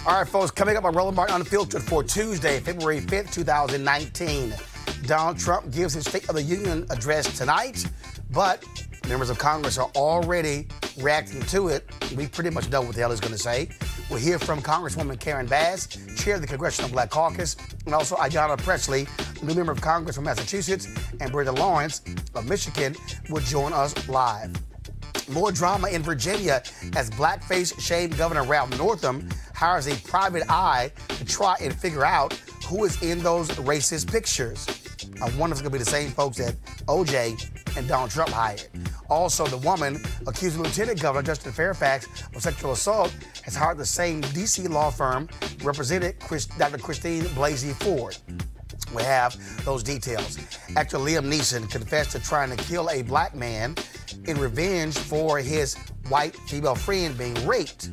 All right, folks, coming up on Roland Unfiltered for Tuesday, February 5th, 2019. Donald Trump gives his State of the Union address tonight, but members of Congress are already reacting to it. We pretty much know what the hell he's going to say. We'll hear from Congresswoman Karen Bass, chair of the Congressional Black Caucus, and also Ayanna Pressley, new member of Congress from Massachusetts, and Brenda Lawrence of Michigan will join us live. More drama in Virginia as blackface shamed Governor Ralph Northam hires a private eye to try and figure out who is in those racist pictures. I wonder if it's going to be the same folks that OJ and Donald Trump hired. Also, the woman accusing Lieutenant Governor Justin Fairfax of sexual assault has hired the same D.C. law firm represented Dr. Christine Blasey Ford. We have those details. Actor Liam Neeson confessed to trying to kill a black man in revenge for his white female friend being raped.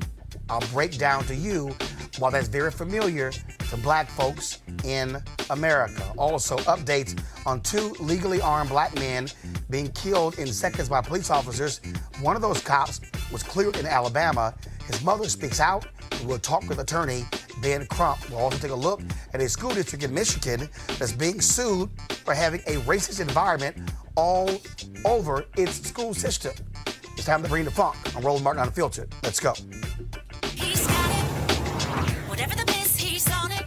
I'll break down to you why that's very familiar to black folks in America. Also, updates on 2 legally armed black men being killed in seconds by police officers. One of those cops was cleared in Alabama. His mother speaks out, and we'll talk with attorney Ben Crump. We'll also take a look at a school district in Michigan that's being sued for having a racist environment all over its school system. It's time to bring the funk on Roland Martin Unfiltered. Let's go. He's got it. Whatever the biz, he's on it.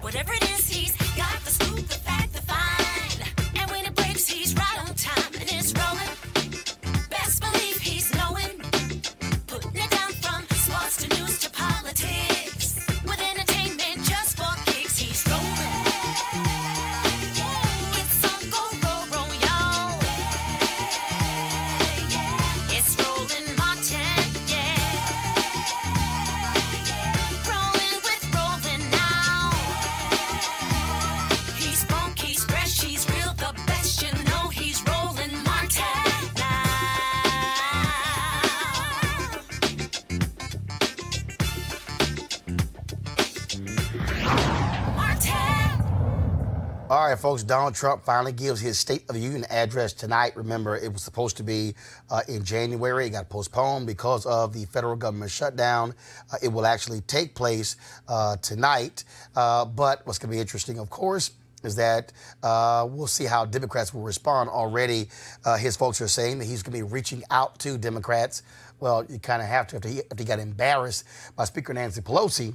Whatever it is, he's got the scoop, the fact, the find. And when it breaks, he's right on time and it's rolling. Best believe he's knowing. Putting it down from sports to news to politics. With entertainment just for kicks, he's rolling. It's on go, y'all. It's Roland Martin, yeah. Rolling with Roland now. He's funk, he's fresh, he's real, the best, you know he's Roland Martin now. All right, folks, Donald Trump finally gives his State of the Union address tonight. Remember, it was supposed to be in January. It got postponed because of the federal government shutdown. It will actually take place tonight. But what's going to be interesting, of course, is that we'll see how Democrats will respond. Already, his folks are saying that he's going to be reaching out to Democrats. Well, you kind of have to if he got embarrassed by Speaker Nancy Pelosi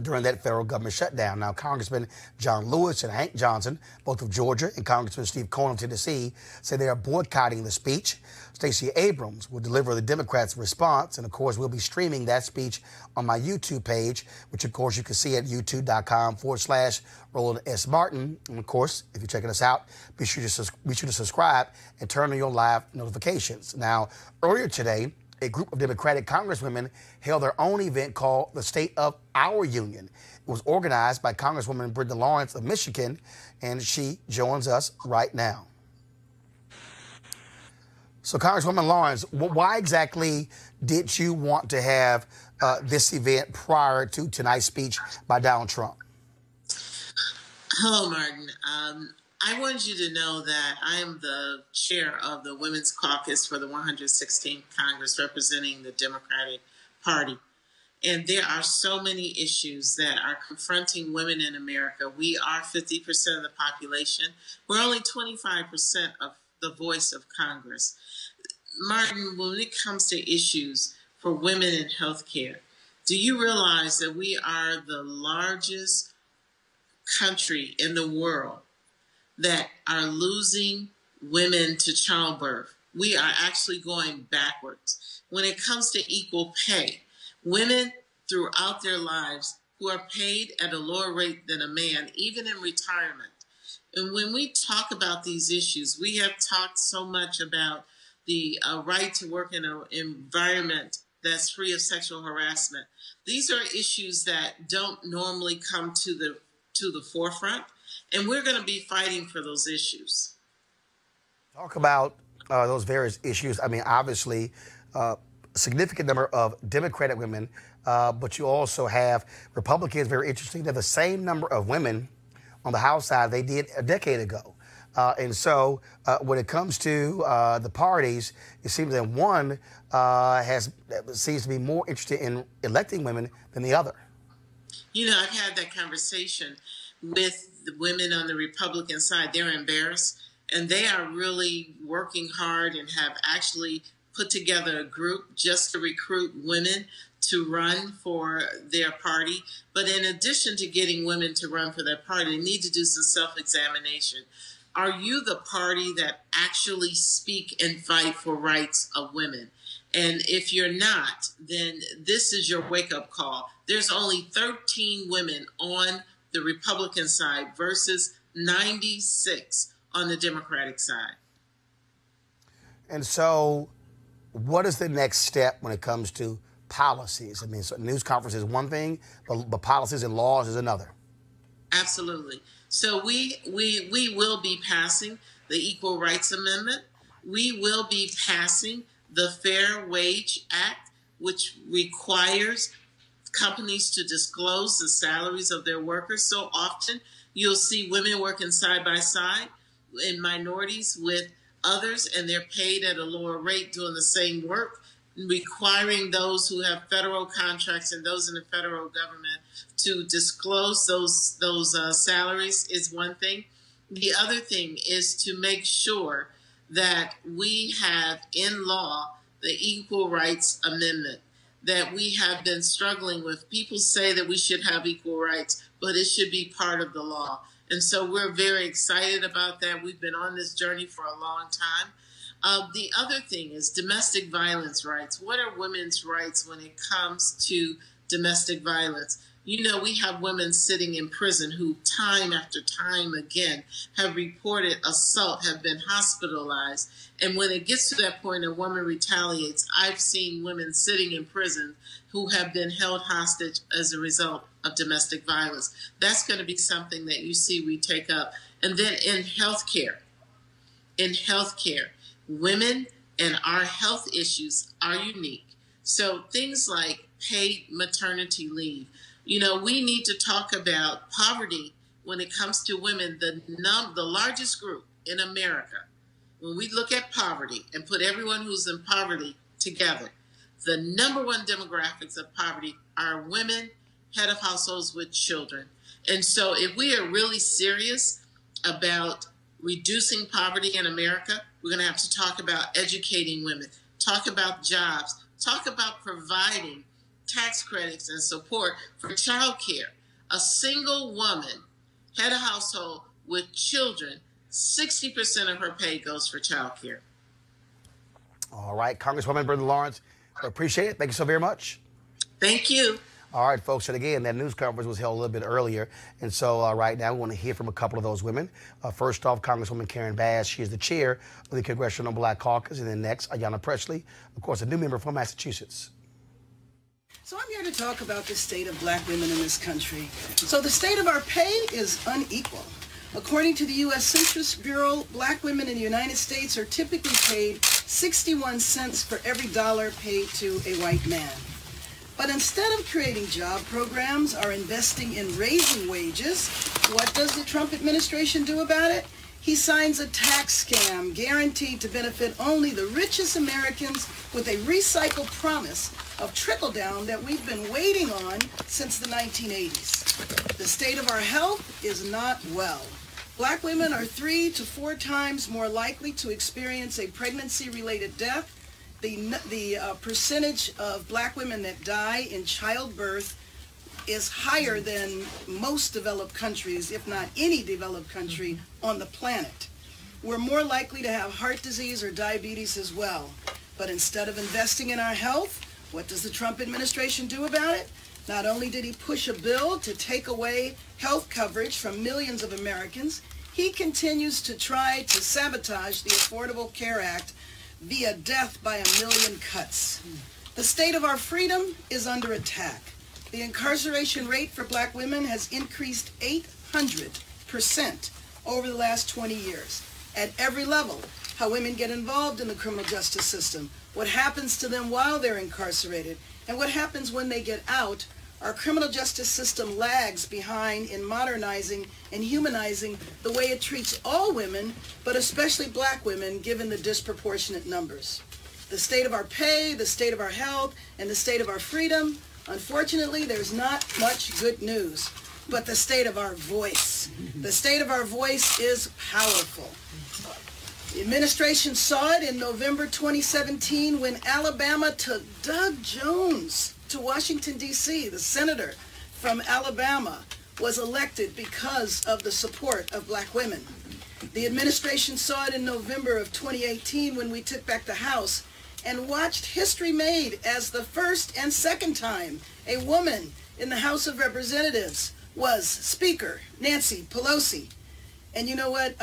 during that federal government shutdown. Now, Congressman John Lewis and Hank Johnson, both of Georgia, and Congressman Steve Cohen of Tennessee, say they are boycotting the speech. Stacey Abrams will deliver the Democrats' response, and of course, we'll be streaming that speech on my YouTube page, which of course you can see at youtube.com/Roland S. Martin. And of course, if you're checking us out, be sure to subscribe and turn on your live notifications. Now, earlier today, a group of Democratic congresswomen held their own event called the State of Our Union. It was organized by Congresswoman Brenda Lawrence of Michigan, and she joins us right now. So, Congresswoman Lawrence, why exactly did you want to have this event prior to tonight's speech by Donald Trump? Hello, Martin. I wanted you to know that I am the chair of the Women's Caucus for the 116th Congress representing the Democratic Party. And there are so many issues that are confronting women in America. We are 50% of the population. We're only 25% of the voice of Congress. Martin, when it comes to issues for women in healthcare, do you realize that we are the largest country in the world that are losing women to childbirth? We are actually going backwards. When it comes to equal pay, women throughout their lives who are paid at a lower rate than a man, even in retirement. And when we talk about these issues, we have talked so much about the right to work in an environment that's free of sexual harassment. These are issues that don't normally come to the forefront. And we're going to be fighting for those issues. Talk about those various issues. I mean, obviously, a significant number of Democratic women, but you also have Republicans, very interesting. They have the same number of women on the House side they did a decade ago. And so when it comes to the parties, it seems that one seems to be more interested in electing women than the other. You know, I've had that conversation with the women on the Republican side. They're embarrassed, and they are really working hard and have actually put together a group just to recruit women to run for their party. But in addition to getting women to run for their party, they need to do some self-examination. Are you the party that actually speak and fight for rights of women? And if you're not, then this is your wake-up call. There's only 13 women on the Republican side versus 96 on the Democratic side. And so what is the next step when it comes to policies? I mean, so news conference is one thing, but policies and laws is another. Absolutely. So we will be passing the Equal Rights Amendment. We will be passing the Fair Wage Act, which requires companies to disclose the salaries of their workers. So often you'll see women working side by side and minorities with others, and they're paid at a lower rate doing the same work. Requiring those who have federal contracts and those in the federal government to disclose those salaries is one thing. The other thing is to make sure that we have in law the Equal Rights Amendment that we have been struggling with. People say that we should have equal rights, but it should be part of the law. And so we're very excited about that. We've been on this journey for a long time. The other thing is domestic violence rights. What are women's rights when it comes to domestic violence? You know, we have women sitting in prison who time after time again have reported assault, have been hospitalized. And when it gets to that point, a woman retaliates. I've seen women sitting in prison who have been held hostage as a result of domestic violence. That's going to be something that you see we take up. And then in healthcare, women and our health issues are unique. So things like paid maternity leave. You know, we need to talk about poverty when it comes to women. The largest group in America, when we look at poverty and put everyone who's in poverty together, the number one demographics of poverty are women, head of households with children. And so if we are really serious about reducing poverty in America, we're going to have to talk about educating women, talk about jobs, talk about providing tax credits and support for child care. A single woman, head of household with children, 60% of her pay goes for child care. All right, Congresswoman Brenda Lawrence, I appreciate it. Thank you so very much. Thank you. All right, folks, and again, that news conference was held a little bit earlier, and so right now we want to hear from a couple of those women. First off, Congresswoman Karen Bass. She is the chair of the Congressional Black Caucus, and then next, Ayanna Pressley, of course, a new member from Massachusetts. So I'm here to talk about the state of black women in this country. So the state of our pay is unequal. According to the U.S. Census Bureau, black women in the United States are typically paid 61 cents for every dollar paid to a white man. But instead of creating job programs or investing in raising wages, what does the Trump administration do about it? He signs a tax scam guaranteed to benefit only the richest Americans with a recycled promise of trickle-down that we've been waiting on since the 1980s. The state of our health is not well. Black women are 3 to 4 times more likely to experience a pregnancy-related death. The percentage of black women that die in childbirth is higher than most developed countries, if not any developed country on the planet. We're more likely to have heart disease or diabetes as well. But instead of investing in our health, what does the Trump administration do about it? Not only did he push a bill to take away health coverage from millions of Americans, he continues to try to sabotage the Affordable Care Act via death by a million cuts. The state of our freedom is under attack. The incarceration rate for black women has increased 800% over the last 20 years. At every level, how women get involved in the criminal justice system, what happens to them while they're incarcerated, and what happens when they get out Our criminal justice system lags behind in modernizing and humanizing the way it treats all women, but especially black women, given the disproportionate numbers. The state of our pay, the state of our health, and the state of our freedom, unfortunately, there's not much good news. But the state of our voice. The state of our voice is powerful. The administration saw it in November 2017 when Alabama took Doug Jones to Washington, D.C. The senator from Alabama was elected because of the support of black women. The administration saw it in November of 2018 when we took back the House and watched history made as the first and second time a woman in the House of Representatives was Speaker Nancy Pelosi. And you know what?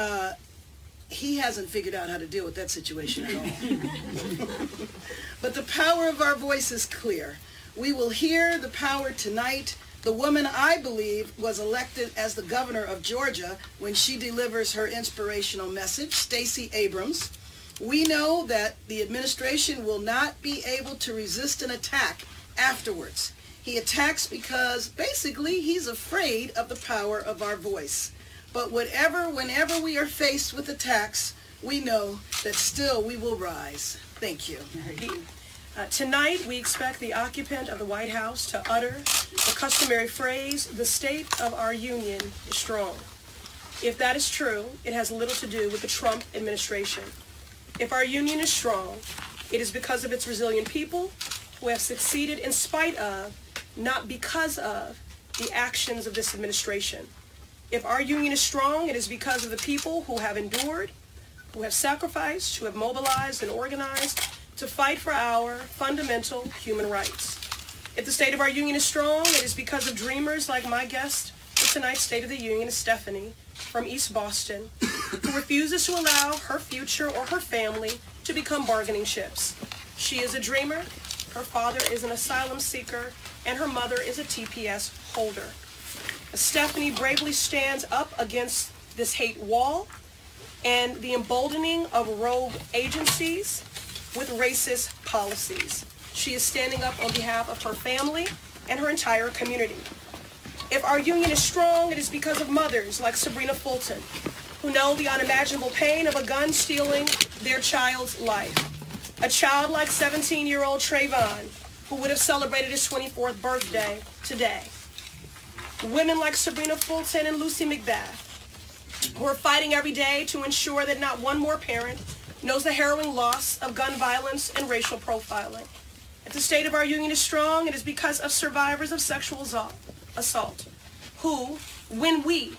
He hasn't figured out how to deal with that situation at all. But the power of our voice is clear. We will hear the power tonight. The woman I believe was elected as the governor of Georgia when she delivers her inspirational message, Stacey Abrams. We know that the administration will not be able to resist an attack afterwards. He attacks because basically he's afraid of the power of our voice. But whenever we are faced with attacks, we know that still we will rise. Thank you. Tonight, we expect the occupant of the White House to utter the customary phrase, "The state of our union is strong." If that is true, it has little to do with the Trump administration. If our union is strong, it is because of its resilient people who have succeeded in spite of, not because of, the actions of this administration. If our union is strong, it is because of the people who have endured, who have sacrificed, who have mobilized and organized to fight for our fundamental human rights. If the state of our union is strong, it is because of dreamers like my guest for tonight's State of the Union, Stephanie from East Boston, who refuses to allow her future or her family to become bargaining chips. She is a dreamer, her father is an asylum seeker, and her mother is a TPS holder. Stephanie bravely stands up against this hate wall and the emboldening of rogue agencies with racist policies. She is standing up on behalf of her family and her entire community. If our union is strong, it is because of mothers like Sabrina Fulton, who know the unimaginable pain of a gun stealing their child's life. A child like 17-year-old Trayvon, who would have celebrated his 24th birthday today. Women like Sabrina Fulton and Lucy McBath, who are fighting every day to ensure that not one more parent knows the harrowing loss of gun violence and racial profiling. If the state of our union is strong, it is because of survivors of sexual assault, who, when we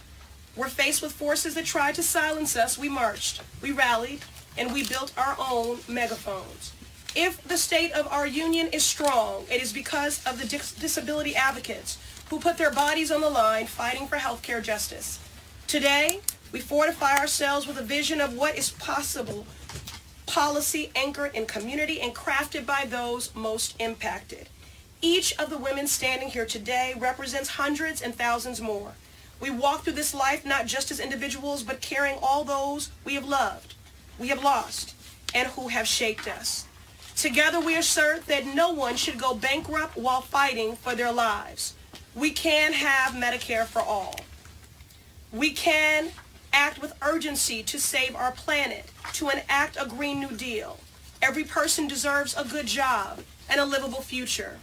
were faced with forces that tried to silence us, we marched, we rallied, and we built our own megaphones. If the state of our union is strong, it is because of the disability advocates who put their bodies on the line fighting for healthcare justice. Today, we fortify ourselves with a vision of what is possible, policy anchored in community and crafted by those most impacted. Each of the women standing here today represents hundreds and thousands more. We walk through this life not just as individuals, but carrying all those we have loved, we have lost, and who have shaped us. Together we assert that no one should go bankrupt while fighting for their lives. We can have Medicare for all. We can act with urgency to save our planet, to enact a Green New Deal. Every person deserves a good job and a livable future.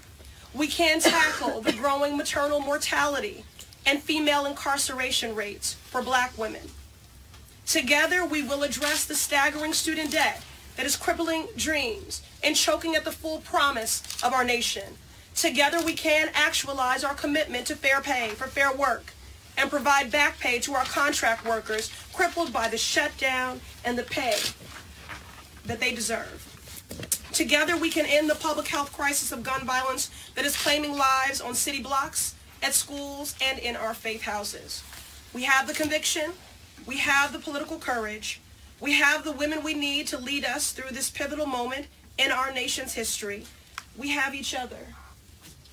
We can tackle the growing maternal mortality and female incarceration rates for Black women. Together, we will address the staggering student debt that is crippling dreams and choking at the full promise of our nation. Together, we can actualize our commitment to fair pay for fair work and provide back pay to our contract workers crippled by the shutdown and the pay that they deserve. Together, we can end the public health crisis of gun violence that is claiming lives on city blocks, at schools, and in our faith houses. We have the conviction, we have the political courage, we have the women we need to lead us through this pivotal moment in our nation's history. We have each other,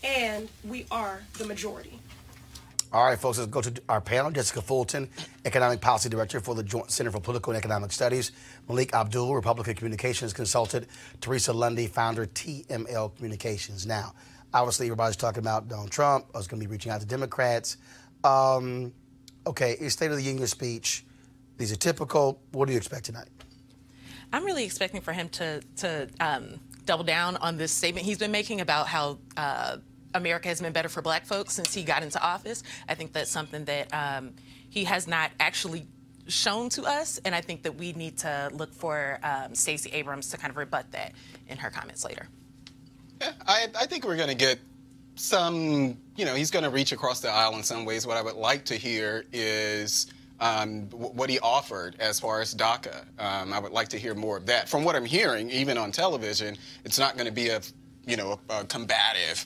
and we are the majority. All right, folks, let's go to our panel. Jessica Fulton, Economic Policy Director for the Joint Center for Political and Economic Studies. Malik Abdul, Republican Communications Consultant. Teresa Lundy, Founder, TML Communications. Now, Obviously, everybody's talking about Donald Trump. I was going to be reaching out to Democrats. Okay, his State of the Union speech. These are typical. What do you expect tonight? I'm really expecting for him to double down on this statement he's been making about how America has been better for black folks since he got into office. I think that's something that he has not actually shown to us, and I think that we need to look for Stacey Abrams to kind of rebut that in her comments later. Yeah, I think we're going to get some, he's going to reach across the aisle in some ways. What I would like to hear is what he offered as far as DACA. I would like to hear more of that. From what I'm hearing, even on television, it's not going to be a combative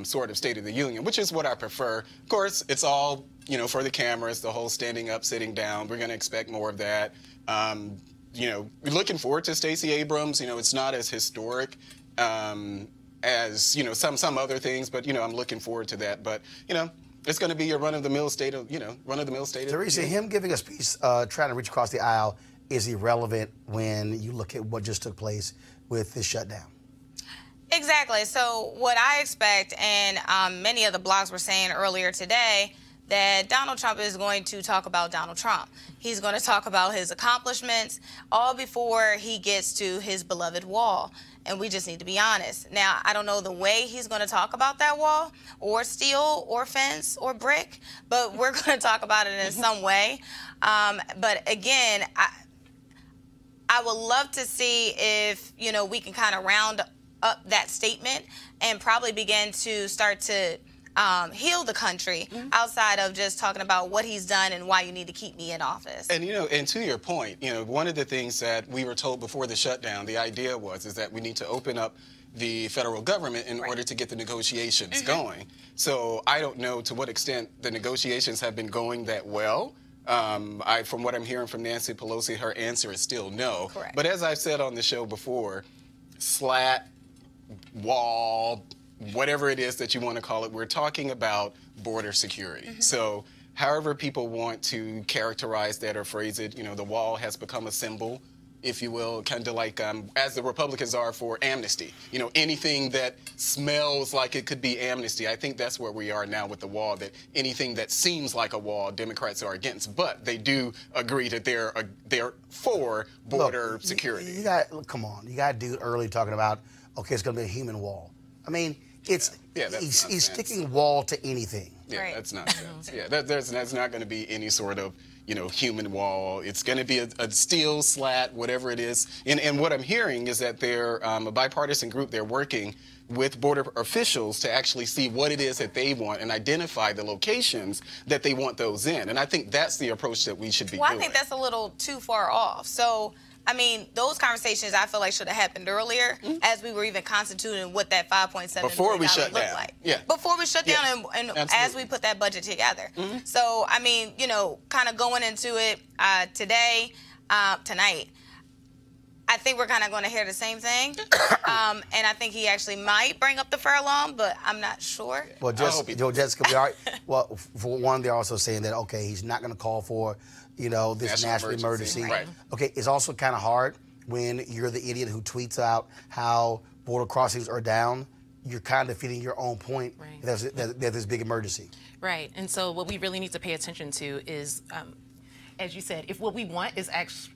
sort of State of the Union, which is what I prefer. Of course, it's all, for the cameras, the whole standing up, sitting down. We're going to expect more of that. We're looking forward to Stacey Abrams. It's not as historic as, some other things, but, I'm looking forward to that. But, it's going to be a run-of-the-mill state of, Teresa, him giving a speech trying to reach across the aisle is irrelevant when you look at what just took place with this shutdown. Exactly. So what I expect, and many of the blogs were saying earlier today, that Donald Trump is going to talk about Donald Trump. He's going to talk about his accomplishments all before he gets to his beloved wall. And we just need to be honest. Now, I don't know the way he's going to talk about that wall, or steel, or fence, or brick, but we're going to talk about it in some way. But again, I would love to see if, we can kind of round up that statement and probably begin to start to heal the country outside of just talking about what he's done and why you need to keep me in office. And, and to your point, one of the things that we were told before the shutdown, the idea is that we need to open up the federal government in order to get the negotiations going. So I don't know to what extent the negotiations have been going that well. From what I'm hearing from Nancy Pelosi, her answer is still no. Correct. But as I've said on the show before, slat, wall, whatever it is that you want to call it, we're talking about border security. So however people want to characterize that or phrase it, the wall has become a symbol, if you will, kind of like as the Republicans are for amnesty. Anything that smells like it could be amnesty. I think that's where we are now with the wall, that anything that seems like a wall, Democrats are against. But they do agree that they're for border security. You got, come on, you got a dude early talking about, okay, it's going to be a human wall. I mean, he's sticking wall to anything. Yeah, that's nonsense. That's not going to be any sort of, human wall. It's going to be a steel slat, whatever it is. And what I'm hearing is that they're a bipartisan group. They're working with border officials to actually see what it is that they want and identify the locations that they want those in. And I think that's the approach that we should be doing. I think that's a little too far off. So, I mean, those conversations I feel like should have happened earlier as we were even constituting what that $5.7 before we shut looked down. like. Yeah. Before we shut down and as we put that budget together. So, I mean, kind of going into it tonight, I think we're kind of going to hear the same thing. And I think he actually might bring up the furlong, but I'm not sure. Well, Jessica, well, for one, they're also saying that, okay, he's not going to call for this national emergency. Right. Okay, it's also kind of hard when you're the idiot who tweets out how border crossings are down. You're kind of defeating your own point that there's this big emergency. Right, and so what we really need to pay attention to is, as you said, if what we want is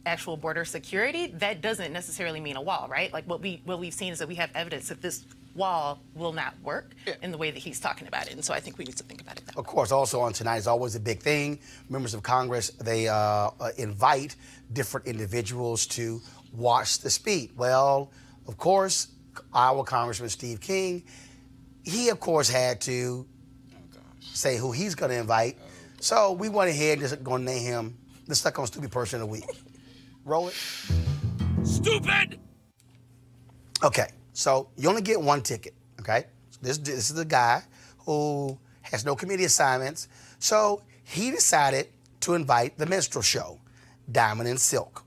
actual border security, that doesn't necessarily mean a wall, right? Like what we've seen is that we have evidence that this wall will not work in the way that he's talking about it. And so I think we need to think about it that way. Of course, also on tonight is always a big thing. Members of Congress, they invite different individuals to watch the speech. Well, of course, Iowa Congressman Steve King, he, of course, had to say who he's going to invite. So we went ahead and just going to name him the Stuck on Stupid Person of the Week. Roland? Stupid! Okay. So you only get one ticket, okay? This is the guy who has no committee assignments. So he decided to invite the minstrel show, Diamond and Silk.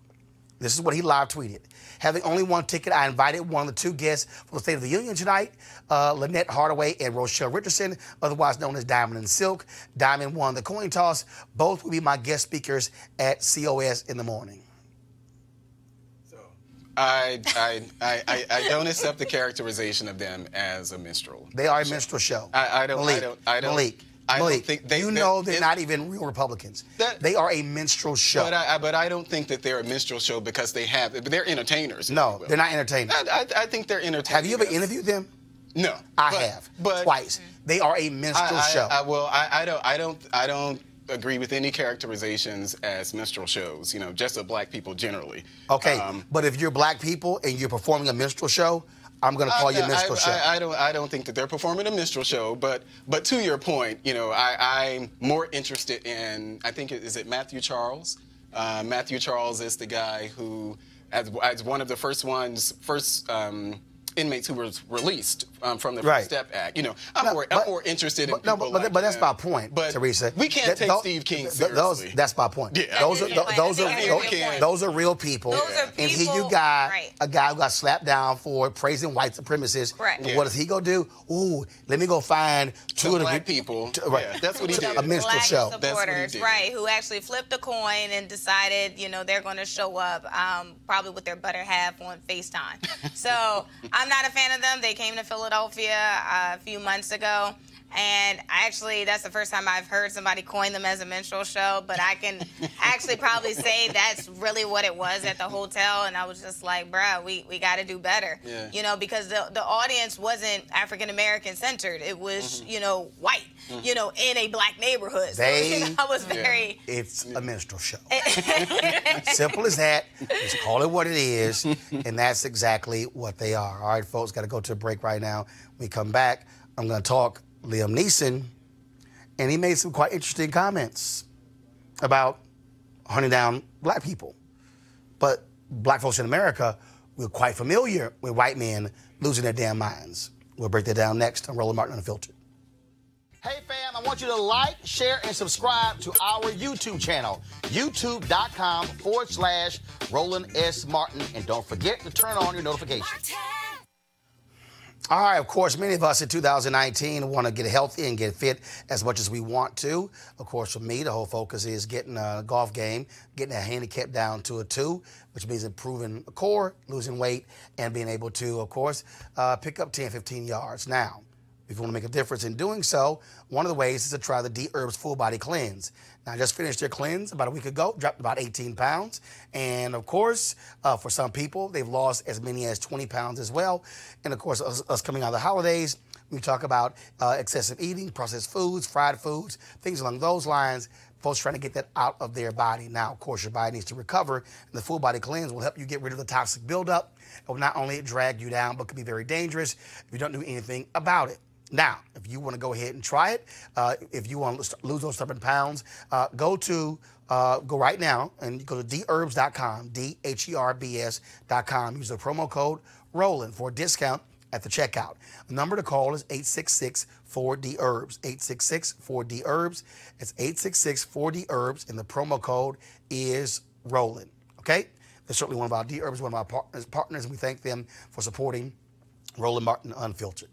This is what he live tweeted. Having only one ticket, I invited one of the two guests for the State of the Union tonight, Lynette Hardaway and Rochelle Richardson, otherwise known as Diamond and Silk. Diamond won the coin toss. Both will be my guest speakers at COS in the morning. I don't accept the characterization of them as a minstrel. They are a minstrel show. I don't think they. You know they're not even real Republicans. They are a minstrel show. But I don't think that they're a minstrel show because they're entertainers. No, they're not entertainers. I think they're entertainers. Have you ever interviewed them? No, I have twice. They are a minstrel show. I don't agree with any characterizations as minstrel shows. You know, just of black people generally. Okay, but if you're black people and you're performing a minstrel show, I'm going to call you a minstrel show. I don't think that they're performing a minstrel show, but to your point, you know, I'm more interested in, I think, is it Matthew Charles? Matthew Charles is the guy who, as one of the first inmates who was released from the First Step Act. You know, I'm more interested in people like but that's him. my point, Teresa. We can't take Steve King seriously. That's my point. Yeah. Those are real people. And here you got a guy who got slapped down for praising white supremacists. Correct. What does he go do? Ooh, let me go find two of the black people. Yeah, that's what he did. A minstrel show. Supporters, right, who actually flipped a coin and decided, you know, they're going to show up, probably with their better half on FaceTime. So I'm not a fan of them. They came to Philadelphia a few months ago, and that's the first time I've heard somebody coin them as a minstrel show, but I can actually probably say that's really what it was at the hotel, and I was just like, bruh, we got to do better. Yeah. You know, because the audience wasn't African-American centered. It was, you know, white, you know, in a black neighborhood. So, you know, I was very... It's a minstrel show. Simple as that. Just call it what it is, and that's exactly what they are. All right, folks, got to go to a break right now. When we come back, I'm going to talk Liam Neeson, and he made some quite interesting comments about hunting down black people. But black folks in America, we're quite familiar with white men losing their damn minds. We'll break that down next on Roland Martin Unfiltered. Hey fam, I want you to like, share, and subscribe to our YouTube channel, youtube.com/Roland S. Martin. And don't forget to turn on your notifications. All right, of course, many of us in 2019 want to get healthy and get fit as much as we want to. Of course, for me, the whole focus is getting a golf game, getting a handicap down to a 2, which means improving the core, losing weight, and being able to, of course, pick up 10, 15 yards. Now, if you want to make a difference in doing so, one of the ways is to try the D-Herbs Full Body Cleanse. Now, I just finished their cleanse about a week ago, dropped about 18 pounds. And, of course, for some people, they've lost as many as 20 pounds as well. And, of course, us coming out of the holidays, we talk about excessive eating, processed foods, fried foods, things along those lines. Folks trying to get that out of their body. Now, of course, your body needs to recover, and the Full Body Cleanse will help you get rid of the toxic buildup. It will not only drag you down, but can be very dangerous if you don't do anything about it. Now, if you want to go ahead and try it, if you want to lose those stubborn pounds, go right now and go to deherbs.com, DHERBS.com. Use the promo code ROLAND for a discount at the checkout. The number to call is 866-4DHERBS, 866-4DHERBS. It's 866-4DHERBS, and the promo code is ROLAND. Okay? They're certainly one of our D-Herbs, one of our partners, and we thank them for supporting Roland Martin Unfiltered.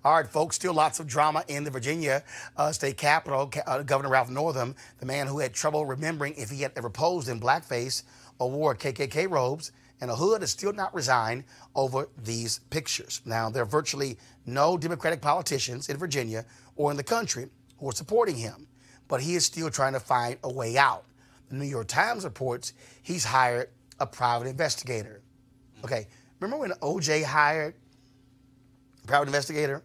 All right, folks, still lots of drama in the Virginia state capitol. Governor Ralph Northam, the man who had trouble remembering if he had ever posed in blackface or wore KKK robes and a hood, has still not resigned over these pictures. Now, there are virtually no Democratic politicians in Virginia or in the country who are supporting him, but he is still trying to find a way out. The New York Times reports he's hired a private investigator. Okay, remember when OJ hired a private investigator?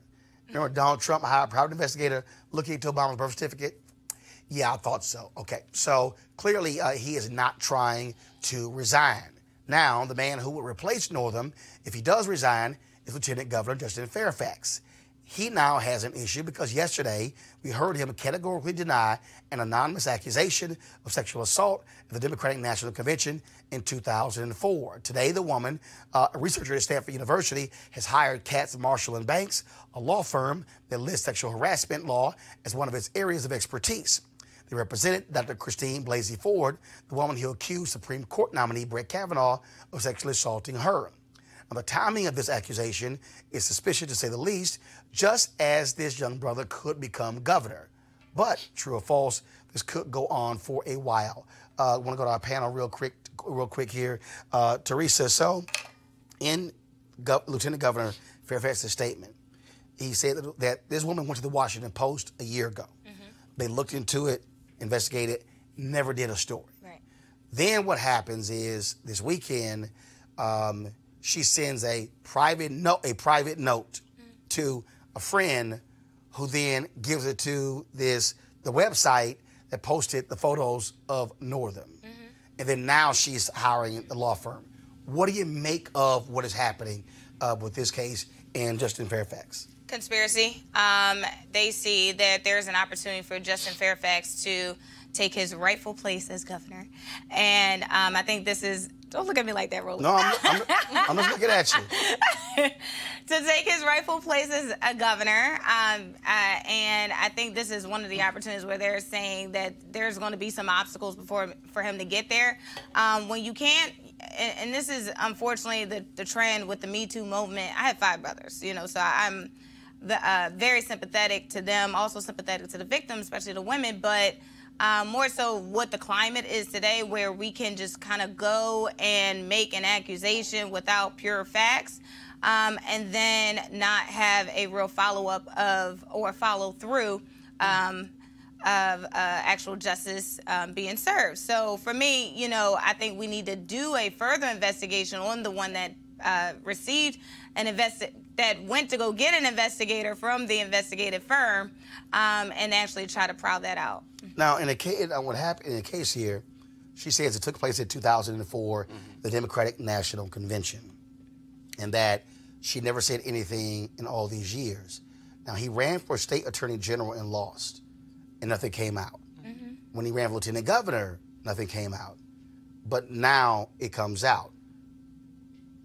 Remember Donald Trump hired a private investigator looking into Obama's birth certificate? Yeah, I thought so. Okay, so clearly he is not trying to resign. Now, the man who will replace Northam, if he does resign, is Lieutenant Governor Justin Fairfax. He now has an issue because yesterday we heard him categorically deny an anonymous accusation of sexual assault at the Democratic National Convention in 2004. Today, the woman, a researcher at Stanford University, has hired Katz, Marshall & Banks, a law firm that lists sexual harassment law as one of its areas of expertise. They represented Dr. Christine Blasey Ford, the woman who accused Supreme Court nominee Brett Kavanaugh of sexually assaulting her. Now, the timing of this accusation is suspicious, to say the least, just as this young brother could become governor. But, true or false, this could go on for a while. I want to go to our panel real quick here. Teresa, so In Lieutenant Governor Fairfax's statement, he said that this woman went to the Washington Post a year ago. They looked into it, investigated, never did a story. Right. Then what happens is this weekend, she sends a private note to a friend, who then gives it to the website that posted the photos of Northam. And then now she's hiring the law firm. What do you make of what is happening with this case and Justin Fairfax? Conspiracy. They see that there's an opportunity for Justin Fairfax to take his rightful place as governor. And I think this is, don't look at me like that, Roland. No, I'm just looking at you. To take his rightful place as a governor. And I think this is one of the opportunities where they're saying that there's going to be some obstacles for him to get there. When you can't, and this is unfortunately the trend with the Me Too movement. I have 5 brothers, so I'm very sympathetic to them, also sympathetic to the victims, especially the women, but more so what the climate is today, where we can just kind of go and make an accusation without pure facts, and then not have a real follow-up or follow-through of actual justice being served. So for me, I think we need to do a further investigation on the one that received that went to go get an investigator from the investigative firm, and actually try to prowl that out. Now, in the case, what happened in the case here, she says it took place in 2004, the Democratic National Convention, and that she never said anything in all these years. Now, he ran for state attorney general and lost, and nothing came out. When he ran for lieutenant governor, nothing came out. But now it comes out.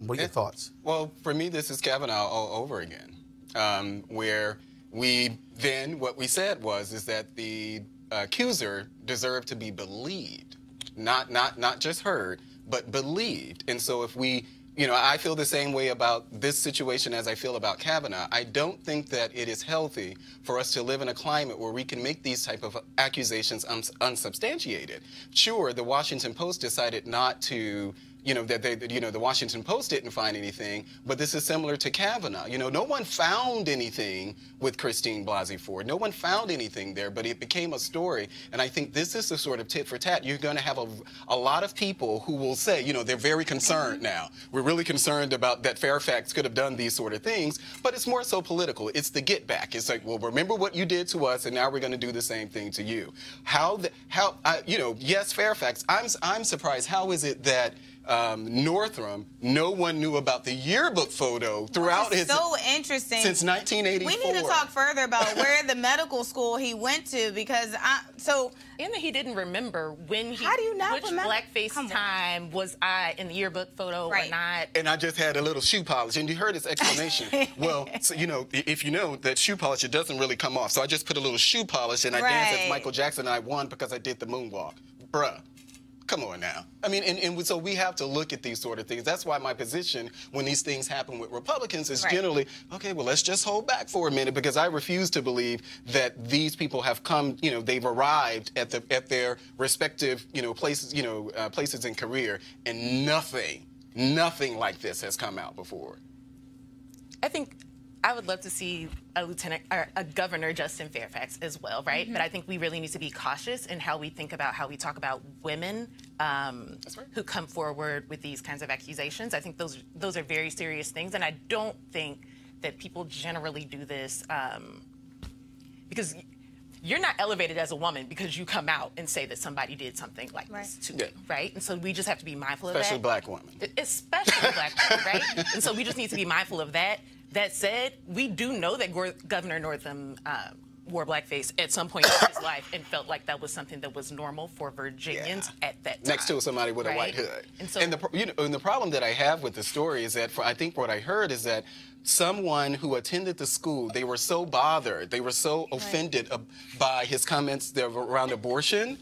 What are your thoughts? Well, for me, this is Kavanaugh all over again, where what we said is that the accuser deserved to be believed, not just heard, but believed. And so if we, I feel the same way about this situation as I feel about Kavanaugh. I don't think that it is healthy for us to live in a climate where we can make these type of accusations unsubstantiated. Sure, the Washington Post decided not to, the Washington Post didn't find anything, but this is similar to Kavanaugh. No one found anything with Christine Blasey Ford. No one found anything there, but it became a story. And I think this is the sort of tit for tat. You're going to have a lot of people who will say, they're very concerned now. We're really concerned about that Fairfax could have done these sort of things, but it's more so political. It's the get back. It's like, well, remember what you did to us, and now we're going to do the same thing to you. Yes, Fairfax. I'm surprised. How is it that Northam, no one knew about the yearbook photo throughout his... So interesting. Since 1984. We need to talk further about where the medical school he went to, because and that he didn't remember when he... How do you not which remember? blackface time was I in the yearbook photo or not? And I just had a little shoe polish, and you heard his explanation. Well, so, if you know that shoe polish, it doesn't really come off. So I just put a little shoe polish, and I danced as Michael Jackson, and I won because I did the moonwalk. Bruh. Come on now. I mean, and so we have to look at these sort of things. That's why my position when these things happen with Republicans is generally, okay, well, let's just hold back for a minute, because I refuse to believe that these people have come, they've arrived at their respective, places, places in career, and nothing like this has come out before. I think I would love to see a Governor Justin Fairfax as well, right? But I think we really need to be cautious in how we talk about women who come forward with these kinds of accusations. I think those are very serious things, and I don't think that people generally do this because you're not elevated as a woman because you come out and say that somebody did something like this to you, right? And so we just have to be mindful of that. Especially black women. Especially black women, right? And so we just need to be mindful of that. That said, we do know that Governor Northam wore blackface at some point in his life and felt like that was something that was normal for Virginians at that time. Next to somebody with a white hood. And so, and the problem that I have with the story is that, I think what I heard is that someone who attended the school, they were so bothered, they were so offended by his comments around abortion,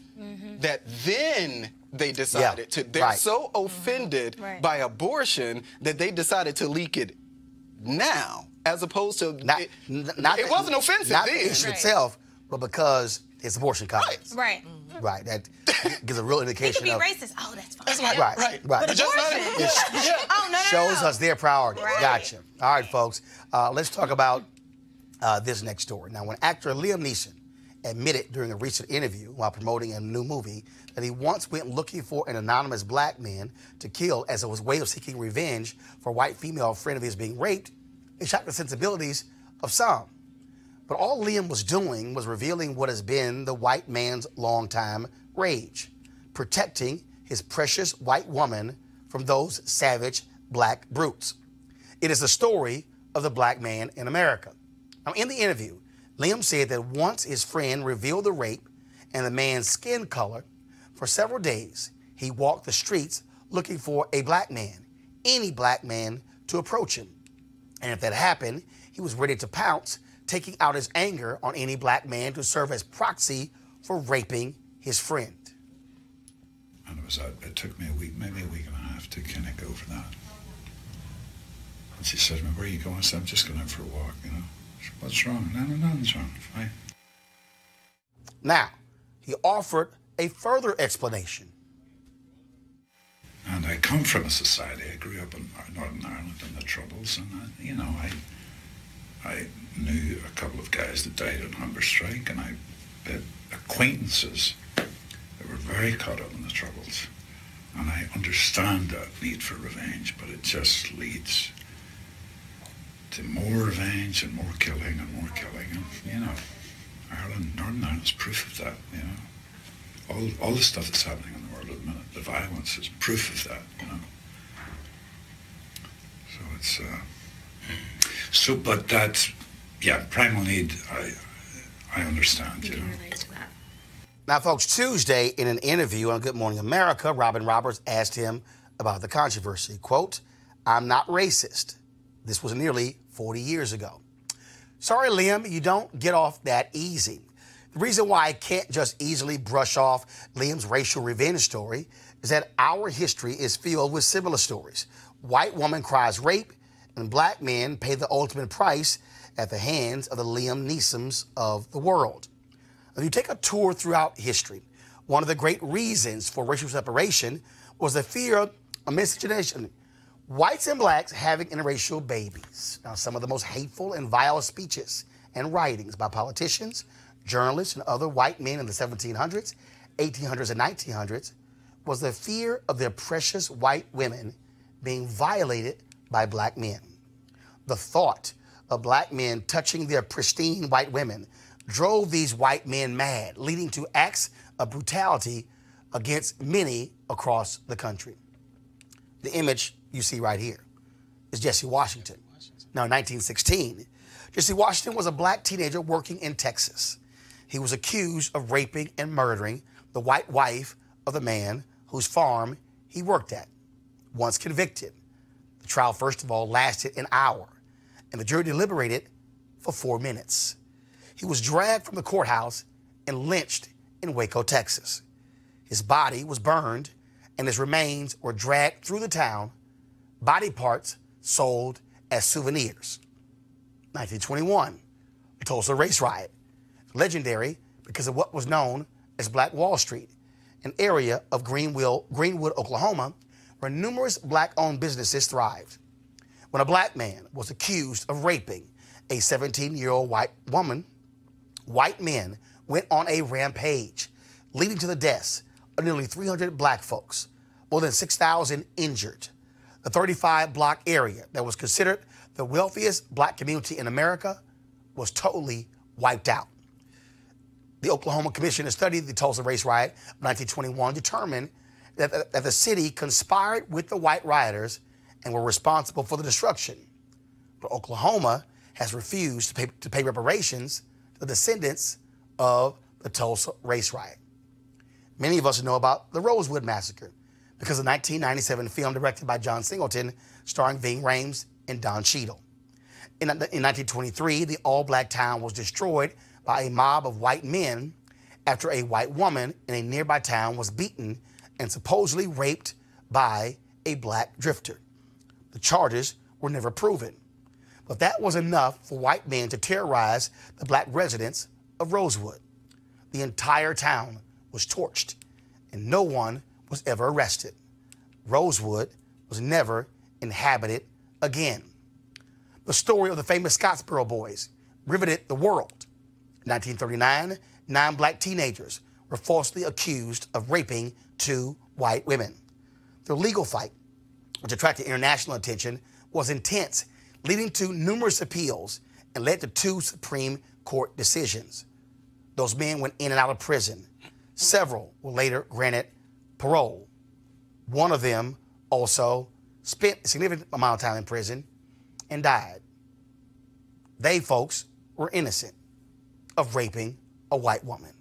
that then they decided to, they're so offended by abortion that they decided to leak it now, as opposed to, it wasn't offensive not then. the issue itself, but because his abortion comments. Right. Right. That gives a real He indication could be of. racist. Oh, that's fine. That's right. Right. But But just not Oh, no, no, shows no. us their priorities. Right. Gotcha. All right, folks. Let's talk about this next story. Now, when actor Liam Neeson admitted during a recent interview while promoting a new movie that he once went looking for an anonymous black man to kill as a way of seeking revenge for a white female friend of his being raped, it shocked the sensibilities of some. But all Liam was doing was revealing what has been the white man's longtime rage, protecting his precious white woman from those savage black brutes. It is the story of the black man in America. Now, in the interview, Liam said that once his friend revealed the rape and the man's skin color, for several days, he walked the streets looking for a black man, any black man, to approach him. And if that happened, he was ready to pounce, taking out his anger on any black man to serve as proxy for raping his friend. And it took me a week, maybe a week and a half to kind of go over that. And she said, "Where are you going?" I said, "I'm just going out for a walk, you know." She said, "What's wrong?" "No, nothing's wrong, fine." Now, he offered a further explanation. And I come from a society, I grew up in Northern Ireland in the Troubles, and I knew a couple of guys that died on hunger strike, and I had acquaintances that were very caught up in the Troubles. And I understand that need for revenge, but it just leads to more revenge and more killing and more killing. And, you know, Ireland, Northern Ireland is proof of that, you know. All the stuff that's happening in the world at the minute, the violence is proof of that, you know. So it's, but that's, yeah, primal need, I understand, you know. Now, folks, Tuesday in an interview on Good Morning America, Robin Roberts asked him about the controversy. Quote, "I'm not racist." This was nearly 40 years ago. "Sorry, Liam, you don't get off that easy." The reason why I can't just easily brush off Liam's racial revenge story is that our history is filled with similar stories. White woman cries rape, and black men pay the ultimate price at the hands of the Liam Neesons of the world. If you take a tour throughout history, one of the great reasons for racial separation was the fear of miscegenation. Whites and blacks having interracial babies. Now, some of the most hateful and vile speeches and writings by politicians, journalists, and other white men in the 1700s, 1800s, and 1900s was the fear of their precious white women being violated by black men. The thought of black men touching their pristine white women drove these white men mad, leading to acts of brutality against many across the country. The image you see right here is Jesse Washington. Now, in 1916, Jesse Washington was a black teenager working in Texas. He was accused of raping and murdering the white wife of the man whose farm he worked at. Once convicted, the trial, first of all, lasted an hour, and the jury deliberated for 4 minutes. He was dragged from the courthouse and lynched in Waco, Texas. His body was burned, and his remains were dragged through the town, body parts sold as souvenirs. 1921, the Tulsa race riot, legendary because of what was known as Black Wall Street, an area of Greenwood, Oklahoma, where numerous black-owned businesses thrived. When a black man was accused of raping a 17-year-old white woman, white men went on a rampage, leading to the deaths of nearly 300 black folks, more than 6,000 injured. The 35-block area that was considered the wealthiest black community in America was totally wiped out. The Oklahoma Commission that studied the Tulsa race riot of 1921 determined that the city conspired with the white rioters and were responsible for the destruction. But Oklahoma has refused to pay reparations to the descendants of the Tulsa race riot. Many of us know about the Rosewood Massacre because of the 1997 film directed by John Singleton starring Ving Rhames and Don Cheadle. In 1923, the all-black town was destroyed by a mob of white men after a white woman in a nearby town was beaten and supposedly raped by a black drifter. The charges were never proven, but that was enough for white men to terrorize the black residents of Rosewood. the entire town was torched and no one was ever arrested. Rosewood was never inhabited again. The story of the famous Scottsboro boys riveted the world. In 1939, 9 black teenagers were falsely accused of raping 2 white women. Their legal fight, which attracted international attention, was intense, leading to numerous appeals and led to 2 Supreme Court decisions. Those men went in and out of prison. Several were later granted parole. One of them also spent a significant amount of time in prison and died. They, folks, were innocent of raping a white woman.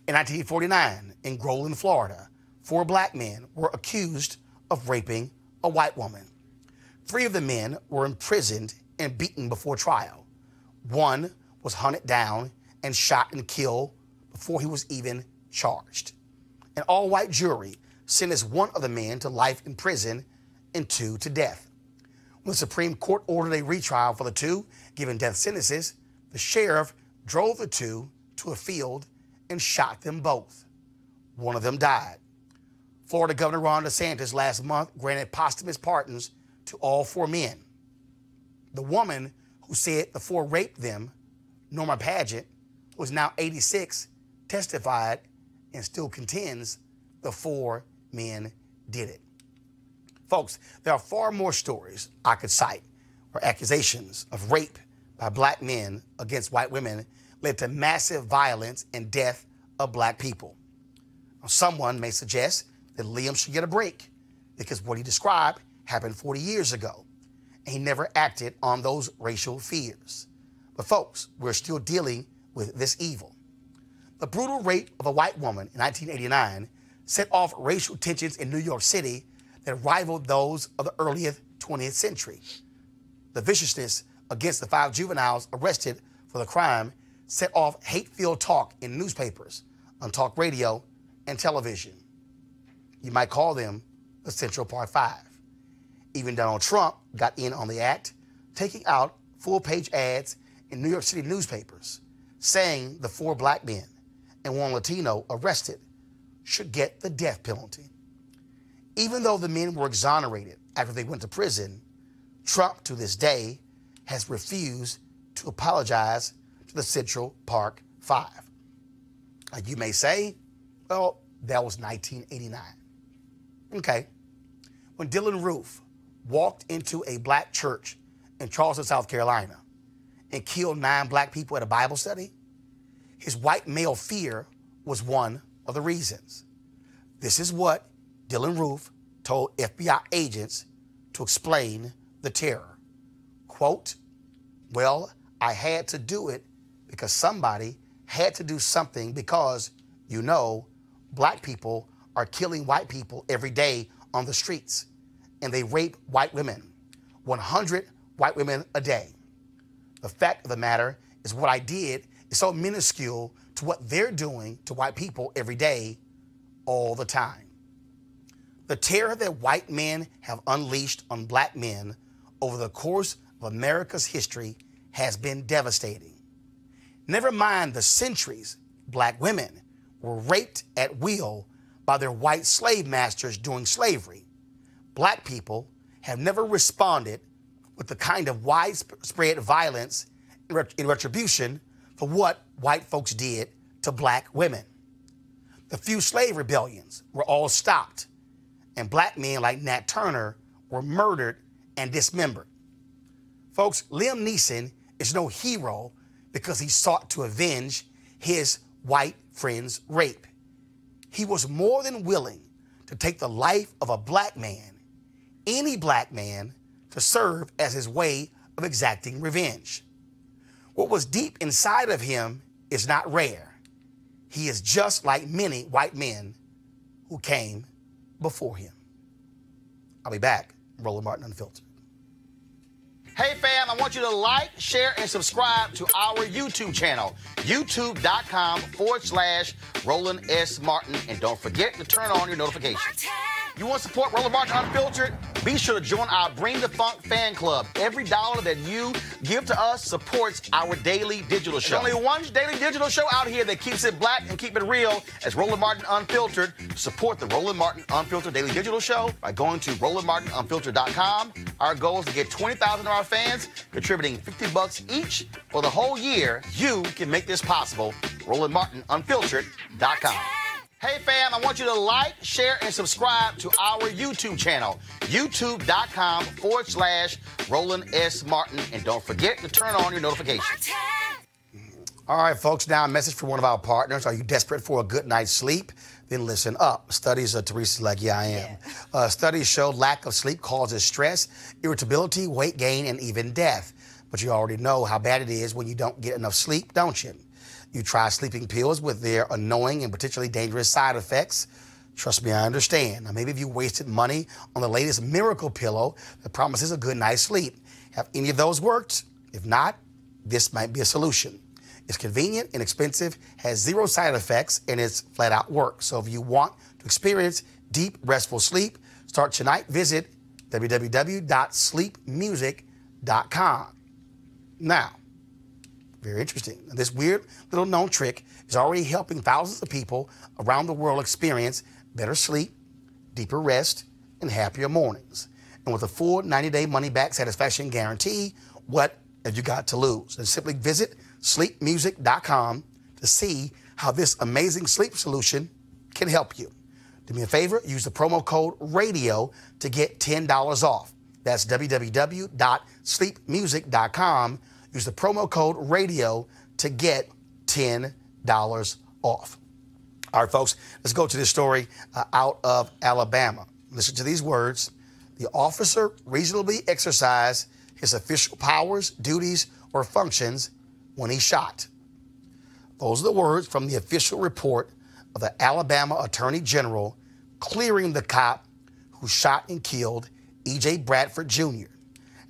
In 1949, in Roland, Florida, 4 black men were accused of raping a white woman. 3 of the men were imprisoned and beaten before trial. 1 was hunted down and shot and killed before he was even charged. An all-white jury sentenced 1 of the men to life in prison and 2 to death. When the Supreme Court ordered a retrial for the 2 given death sentences, the sheriff drove the 2 to a field and shot them both. 1 of them died. Florida Governor Ron DeSantis last month granted posthumous pardons to all 4 men. The woman who said the 4 raped them, Norma Paget, who is now 86, testified and still contends the 4 men did it. Folks, there are far more stories I could cite where accusations of rape by black men against white women led to massive violence and death of black people. Now, someone may suggest that Liam should get a break because what he described happened 40 years ago, and he never acted on those racial fears. But folks, we're still dealing with this evil. The brutal rape of a white woman in 1989 set off racial tensions in New York City that rivaled those of the early 20th century. The viciousness against the 5 juveniles arrested for the crime set off hate-filled talk in newspapers, on talk radio, and television. You might call them the Central Park 5. Even Donald Trump got in on the act, taking out full-page ads in New York City newspapers saying the 4 black men and 1 Latino arrested should get the death penalty. Even though the men were exonerated after they went to prison, Trump, to this day, has refused to apologize to the Central Park 5. Now, you may say, well, that was 1989. Okay. When Dylan Roof walked into a black church in Charleston, South Carolina, and killed 9 black people at a Bible study, his white male fear was one of the reasons. This is what Dylan Roof told FBI agents to explain the terror. Quote, well, I had to do it because somebody had to do something because, you know, black people are killing white people every day on the streets, and they rape white women, 100 white women a day. The fact of the matter is what I did is so minuscule to what they're doing to white people every day, all the time. The terror that white men have unleashed on black men over the course of America's history has been devastating. Never mind the centuries black women were raped at will by their white slave masters during slavery. Black people have never responded with the kind of widespread violence in retribution for what white folks did to black women. The few slave rebellions were all stopped, and black men like Nat Turner were murdered and dismembered. Folks, Liam Neeson is no hero because he sought to avenge his white friend's rape. He was more than willing to take the life of a black man, any black man, to serve as his way of exacting revenge. What was deep inside of him is not rare. He is just like many white men who came before him. I'll be back. Roland Martin Unfiltered. Hey fam, I want you to like, share, and subscribe to our YouTube channel, youtube.com/Roland S. Martin. And don't forget to turn on your notifications. You want to support Roland Martin Unfiltered? Be sure to join our Bring the Funk fan club. Every dollar that you give to us supports our daily digital show. There's only one daily digital show out here that keeps it black and keep it real as Roland Martin Unfiltered. Support the Roland Martin Unfiltered daily digital show by going to RolandMartinUnfiltered.com. Our goal is to get 20,000 of our fans contributing $50 each for the whole year. You can make this possible. RolandMartinUnfiltered.com. Hey fam, I want you to like, share, and subscribe to our YouTube channel, youtube.com/Roland S. Martin. And don't forget to turn on your notifications. All right, folks, now a message from one of our partners. Are you desperate for a good night's sleep? Then listen up. Studies, Teresa's like, yeah, I am. Studies show lack of sleep causes stress, irritability, weight gain, and even death. But you already know how bad it is when you don't get enough sleep, don't you? You try sleeping pills with their annoying and potentially dangerous side effects. Trust me, I understand. Now, maybe if you wasted money on the latest miracle pillow that promises a good night's sleep. Have any of those worked? If not, this might be a solution. It's convenient, inexpensive, has zero side effects, and it's flat out work. So if you want to experience deep, restful sleep, start tonight. Visit www.sleepmusic.com. Now, very interesting. This weird little known trick is already helping thousands of people around the world experience better sleep, deeper rest, and happier mornings. And with a full 90-day money-back satisfaction guarantee, what have you got to lose? And simply visit sleepmusic.com to see how this amazing sleep solution can help you. Do me a favor, use the promo code RADIO to get $10 off. That's www.sleepmusic.com. Use the promo code RADIO to get $10 off. All right, folks, let's go to this story out of Alabama. Listen to these words. The officer reasonably exercised his official powers, duties, or functions when he shot. Those are the words from the official report of the Alabama Attorney General clearing the cop who shot and killed E.J. Bradford Jr.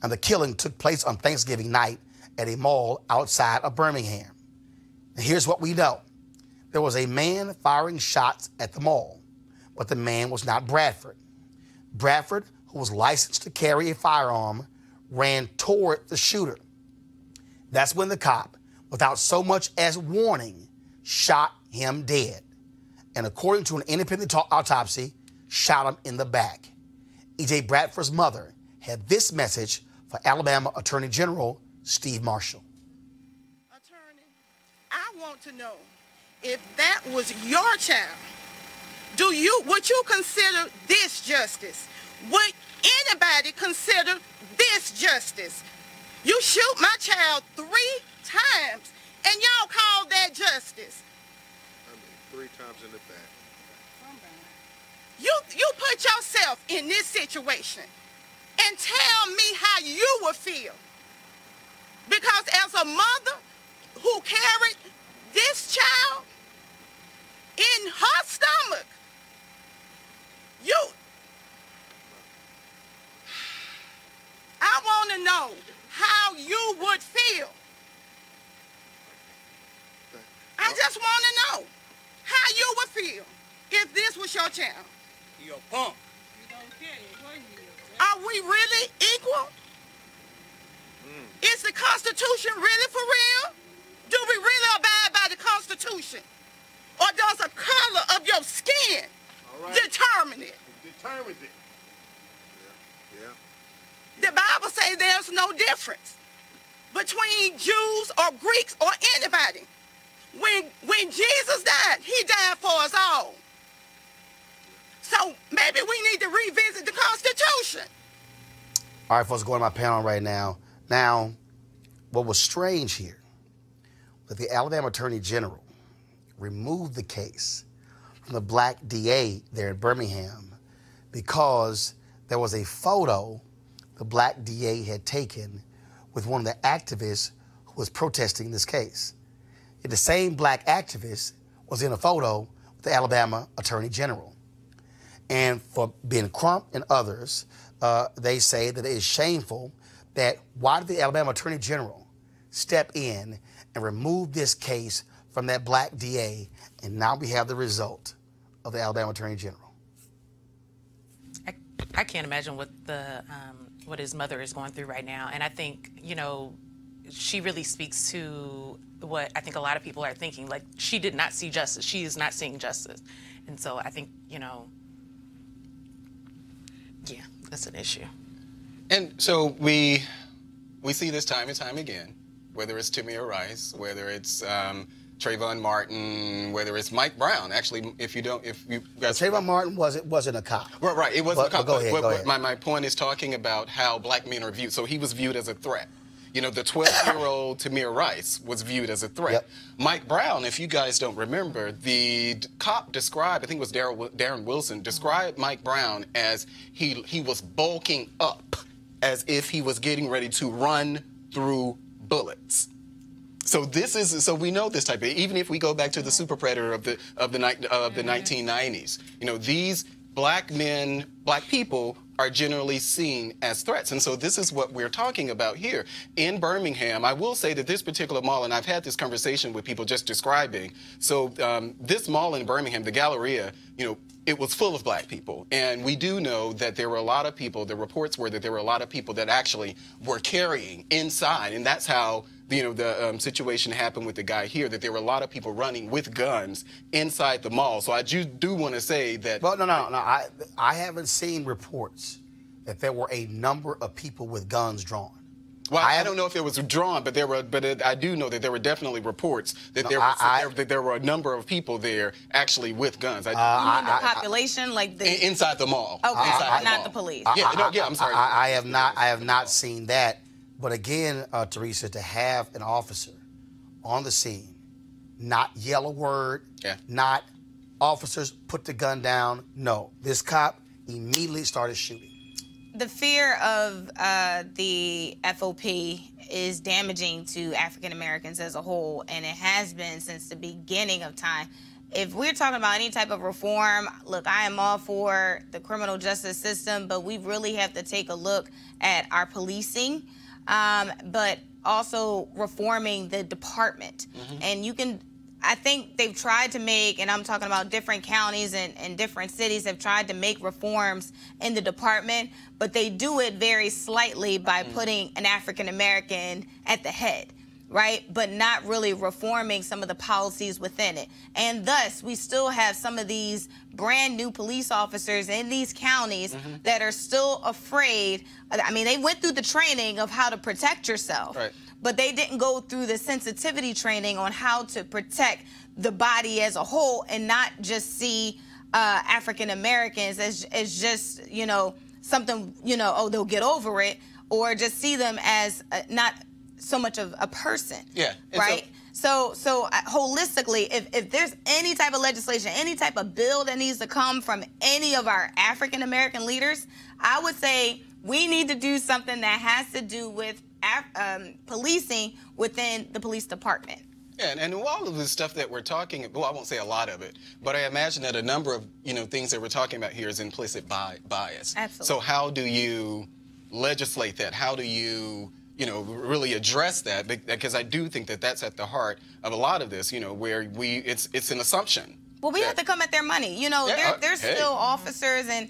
And the killing took place on Thanksgiving night at a mall outside of Birmingham. And here's what we know. There was a man firing shots at the mall, but the man was not Bradford. Bradford, who was licensed to carry a firearm, ran toward the shooter. That's when the cop, without so much as warning, shot him dead. And according to an independent autopsy, shot him in the back. E.J. Bradford's mother had this message for Alabama Attorney General Steve Marshall. Attorney, I want to know if that was your child. Would you consider this justice? Would anybody consider this justice? You shoot my child 3 times and y'all call that justice. I mean, 3 times in the back. You put yourself in this situation and tell me how you would feel. Because as a mother who carried this child in her stomach, I want to know how you would feel. I just want to know how you would feel if this was your child. You're a punk. Are we really equal? Is the Constitution really for real? Do we really abide by the Constitution? Or does the color of your skin determine it? It determines it. Yeah. The Bible says there's no difference between Jews or Greeks or anybody. When Jesus died, he died for us all. So maybe we need to revisit the Constitution. All right, folks, going to my panel right now. Now, what was strange here was the Alabama Attorney General removed the case from the black DA there in Birmingham because there was a photo the black DA had taken with one of the activists who was protesting this case. Yet the same black activist was in a photo with the Alabama Attorney General. And for Ben Crump and others, they say that it is shameful that why did the Alabama Attorney General step in and remove this case from that black DA, and now we have the result of the Alabama Attorney General. I can't imagine what what his mother is going through right now. And I think, she really speaks to what I think a lot of people are thinking. Like, she did not see justice. She is not seeing justice. And so I think, yeah, that's an issue. And so we see this time and time again, whether it's Tamir Rice, whether it's Trayvon Martin, whether it's Mike Brown. Actually, if you guys, Trayvon Martin wasn't a cop. Right, it wasn't a cop. Go ahead. My point is talking about how black men are viewed. So he was viewed as a threat. The 12-year-old Tamir Rice was viewed as a threat. Yep. Mike Brown, if you guys don't remember, the cop described, I think it was Darren Wilson, described Mike Brown as he was bulking up, as if he was getting ready to run through bullets. So so we know this type of, even if we go back to the super predator of the 1990s, these black people are generally seen as threats. And so this is what we're talking about here. In Birmingham, I will say that this particular mall, and I've had this conversation with people just describing, so this mall in Birmingham, the Galleria, it was full of black people. And we do know that there were a lot of people, the reports were that there were a lot of people that actually were carrying inside. And that's how the situation happened with the guy here, that there were a lot of people running with guns inside the mall. So I do want to say that... Well, no. I haven't seen reports that there were a number of people with guns drawn. Well, I don't know if it was drawn, but I do know that there were definitely reports that there were a number of people there actually with guns. You mean the population, like the inside the mall? Okay, not not the police. I'm sorry. I have not seen that. But again, Teresa, to have an officer on the scene, not yell a word, not officers put the gun down. No, this cop immediately started shooting. The fear of the FOP is damaging to African Americans as a whole, and it has been since the beginning of time. If we're talking about any type of reform, look, I am all for the criminal justice system, but we really have to take a look at our policing, but also reforming the department. And I think they've tried to make, and I'm talking about different counties and different cities have tried to make reforms in the department, but they do it very slightly by putting an African American at the head, right? But not really reforming some of the policies within it. And thus, we still have some of these brand new police officers in these counties that are still afraid. I mean, they went through the training of how to protect yourself. Right. But they didn't go through the sensitivity training on how to protect the body as a whole and not just see African Americans as just, something, they'll get over it, or just see them as not so much of a person. Yeah. Right? So holistically, if there's any type of legislation, any type of bill that needs to come from any of our African American leaders, I would say we need to do something that has to do with policing within the police department. Yeah, and all of the stuff that we're talking, well, I won't say a lot of it, but I imagine that a number of things that we're talking about here is implicit bias. Absolutely. So how do you legislate that? How do you really address that? Because I do think that that's at the heart of a lot of this, where it's an assumption. Well, we have to come at their money. There's still officers and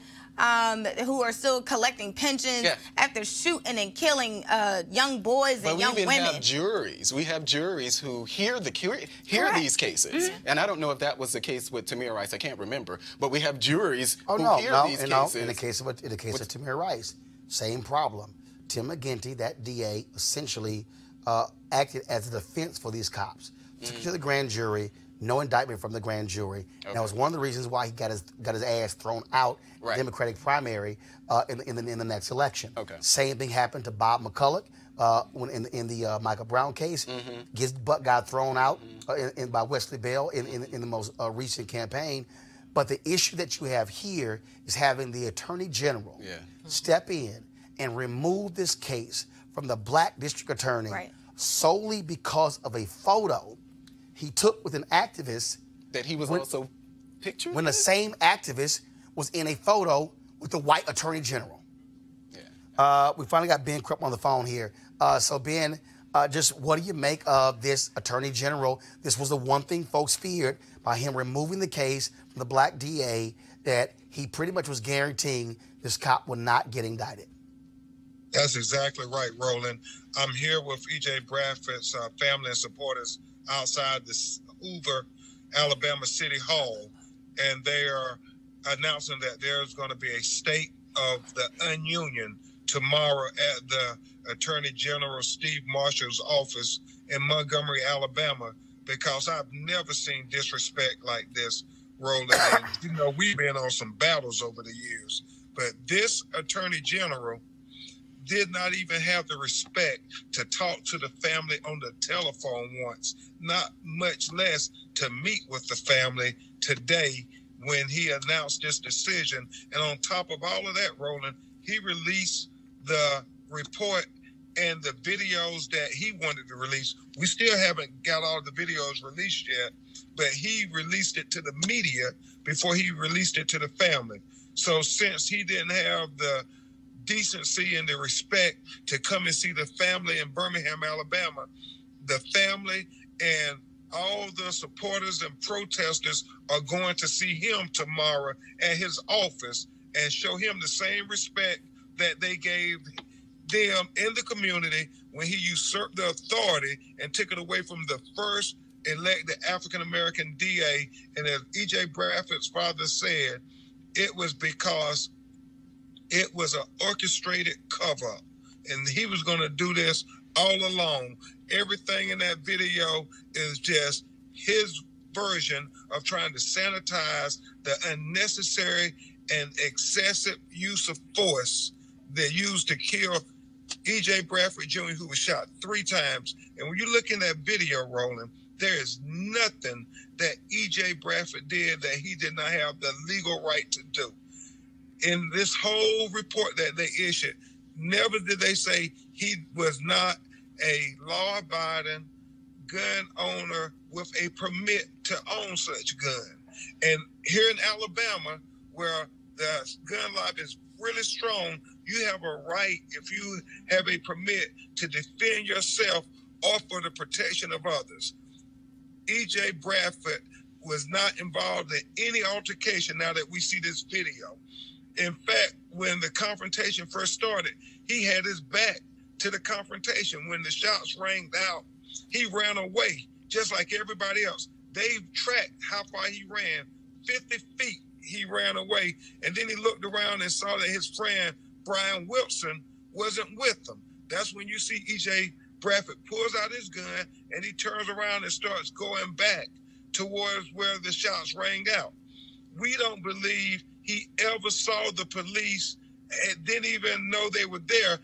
who are still collecting pensions after shooting and killing young boys and young women. But we even have juries. We have juries who hear these cases. And I don't know if that was the case with Tamir Rice. I can't remember. But we have juries who hear these cases. In the case of Tamir Rice, same problem. Tim McGinty, that DA, essentially acted as a defense for these cops. Took to the grand jury. No indictment from the grand jury. Okay. That was one of the reasons why he got his ass thrown out in the Democratic primary in the next election. Okay. Same thing happened to Bob McCulloch when in the Michael Brown case. His butt got thrown out by Wesley Bell in the most recent campaign. But the issue that you have here is having the Attorney General step in and remove this case from the black district attorney solely because of a photo he took with an activist that he was also pictured when the same activist was in a photo with the white attorney general. We finally got Ben Krupp on the phone here. So Ben, Just what do you make of this Attorney General? This was the one thing folks feared by him removing the case from the black DA, that he pretty much was guaranteeing this cop would not get indicted. That's exactly right, Roland. I'm here with E.J. Bradford's family and supporters outside the Hoover, Alabama City Hall, and they are announcing that there's going to be a state of the union tomorrow at the Attorney General Steve Marshall's office in Montgomery, Alabama, because I've never seen disrespect like this, Roland. And, you know, we've been on some battles over the years, but this Attorney General did not even have the respect to talk to the family on the telephone once, not much less to meet with the family today when he announced this decision. And on top of all of that, Roland, he released the report and the videos that he wanted to release. We still haven't got all the videos released yet, but he released it to the media before he released it to the family. So since he didn't have the decency and the respect to come and see the family in Birmingham, Alabama, the family and all the supporters and protesters are going to see him tomorrow at his office and show him the same respect that they gave them in the community when he usurped the authority and took it away from the first elected African-American DA. And as E.J. Bradford's father said, it was because it was an orchestrated cover-up, and he was going to do this all along. Everything in that video is just his version of trying to sanitize the unnecessary and excessive use of force they used to kill E.J. Bradford Jr., who was shot 3 times. And when you look in that video, Roland, there is nothing that E.J. Bradford did that he did not have the legal right to do. In this whole report that they issued, never did they say he was not a law-abiding gun owner with a permit to own such gun. And here in Alabama, where the gun lobby is really strong, you have a right, if you have a permit, to defend yourself or for the protection of others. E.J. Bradford was not involved in any altercation now that we see this video. In fact, when the confrontation first started, he had his back to the confrontation. When the shots rang out, he ran away, just like everybody else. They tracked how far he ran. 50 feet he ran away, and then he looked around and saw that his friend, Brian Wilson, wasn't with him. That's when you see E.J. Bradford pulls out his gun, and he turns around and starts going back towards where the shots rang out. We don't believe he ever saw the police and didn't even know they were there.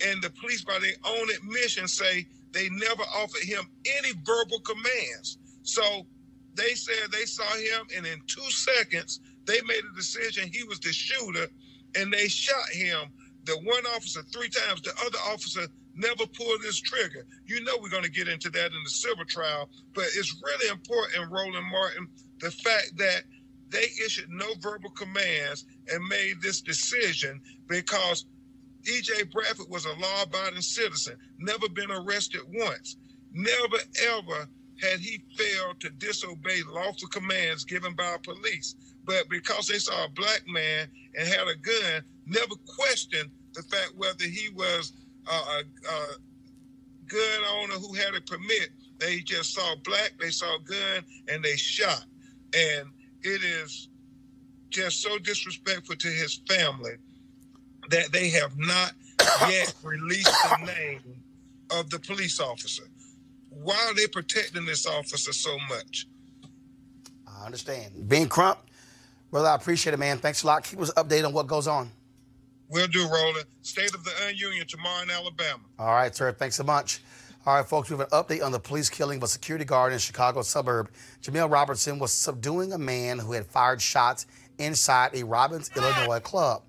And the police, by their own admission, say they never offered him any verbal commands. So they said they saw him, and in 2 seconds, they made a decision he was the shooter, and they shot him. The one officer 3 times, the other officer never pulled his trigger. You know we're going to get into that in the civil trial, but it's really important, Roland Martin, the fact that they issued no verbal commands and made this decision because E.J. Bradford was a law-abiding citizen, never been arrested once. Never, ever had he failed to disobey lawful commands given by police. But because they saw a black man and had a gun, never questioned the fact whether he was a gun owner who had a permit. They just saw black, they saw a gun, and they shot. And it is just so disrespectful to his family that they have not yet released the name of the police officer. Why are they protecting this officer so much? I understand. Ben Crump, brother, I appreciate it, man. Thanks a lot. Keep us updated on what goes on. Will do, Roland. State of the Union tomorrow in Alabama. All right, sir. Thanks so much. All right, folks, we have an update on the police killing of a security guard in Chicago suburb. Jamil Robertson was subduing a man who had fired shots inside a Robbins, Illinois club.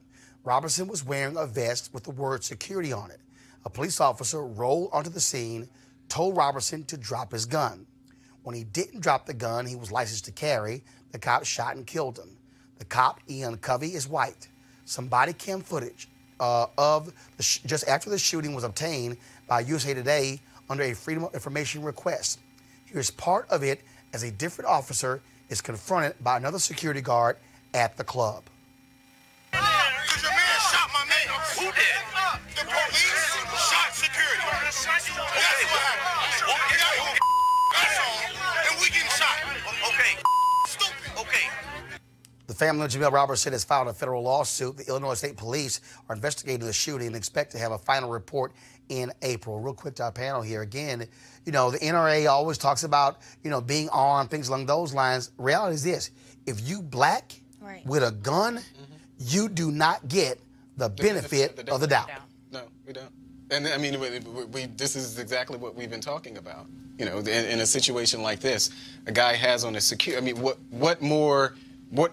Robertson was wearing a vest with the word security on it. A police officer rolled onto the scene, told Robertson to drop his gun. When he didn't drop the gun he was licensed to carry, the cop shot and killed him. The cop, Ian Covey, is white. Some body cam footage of just after the shooting was obtained by USA Today under a Freedom of Information request. Here's part of it as a different officer is confronted by another security guard at the club. Because your man shot my man. Who did? The police shot security. That's what happened. That's all. And we getting shot. Okay. Stupid. Okay. The family of Jamil Robertson has filed a federal lawsuit. The Illinois State Police are investigating the shooting and expect to have a final report in April. Real quick to our panel here. Again, you know, the NRA always talks about, you know, being armed, things along those lines. Reality is this. If you black with a gun, you do not get the benefit of the doubt. No, we don't. And I mean, this is exactly what we've been talking about. You know, in a situation like this, a guy has on a security. I mean, what more would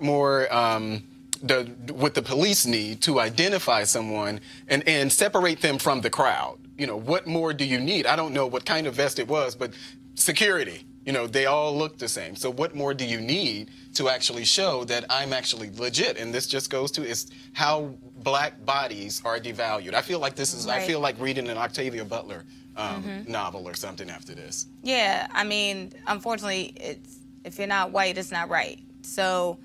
the police need to identify someone and separate them from the crowd? You know, what more do you need? I don't know what kind of vest it was, but security, you know, they all look the same. So what more do you need to actually show that I'm actually legit? And this just goes to is how black bodies are devalued. I feel like this is, I feel like reading an Octavia Butler novel or something after this. Yeah, I mean, unfortunately, if you're not white, it's not right. So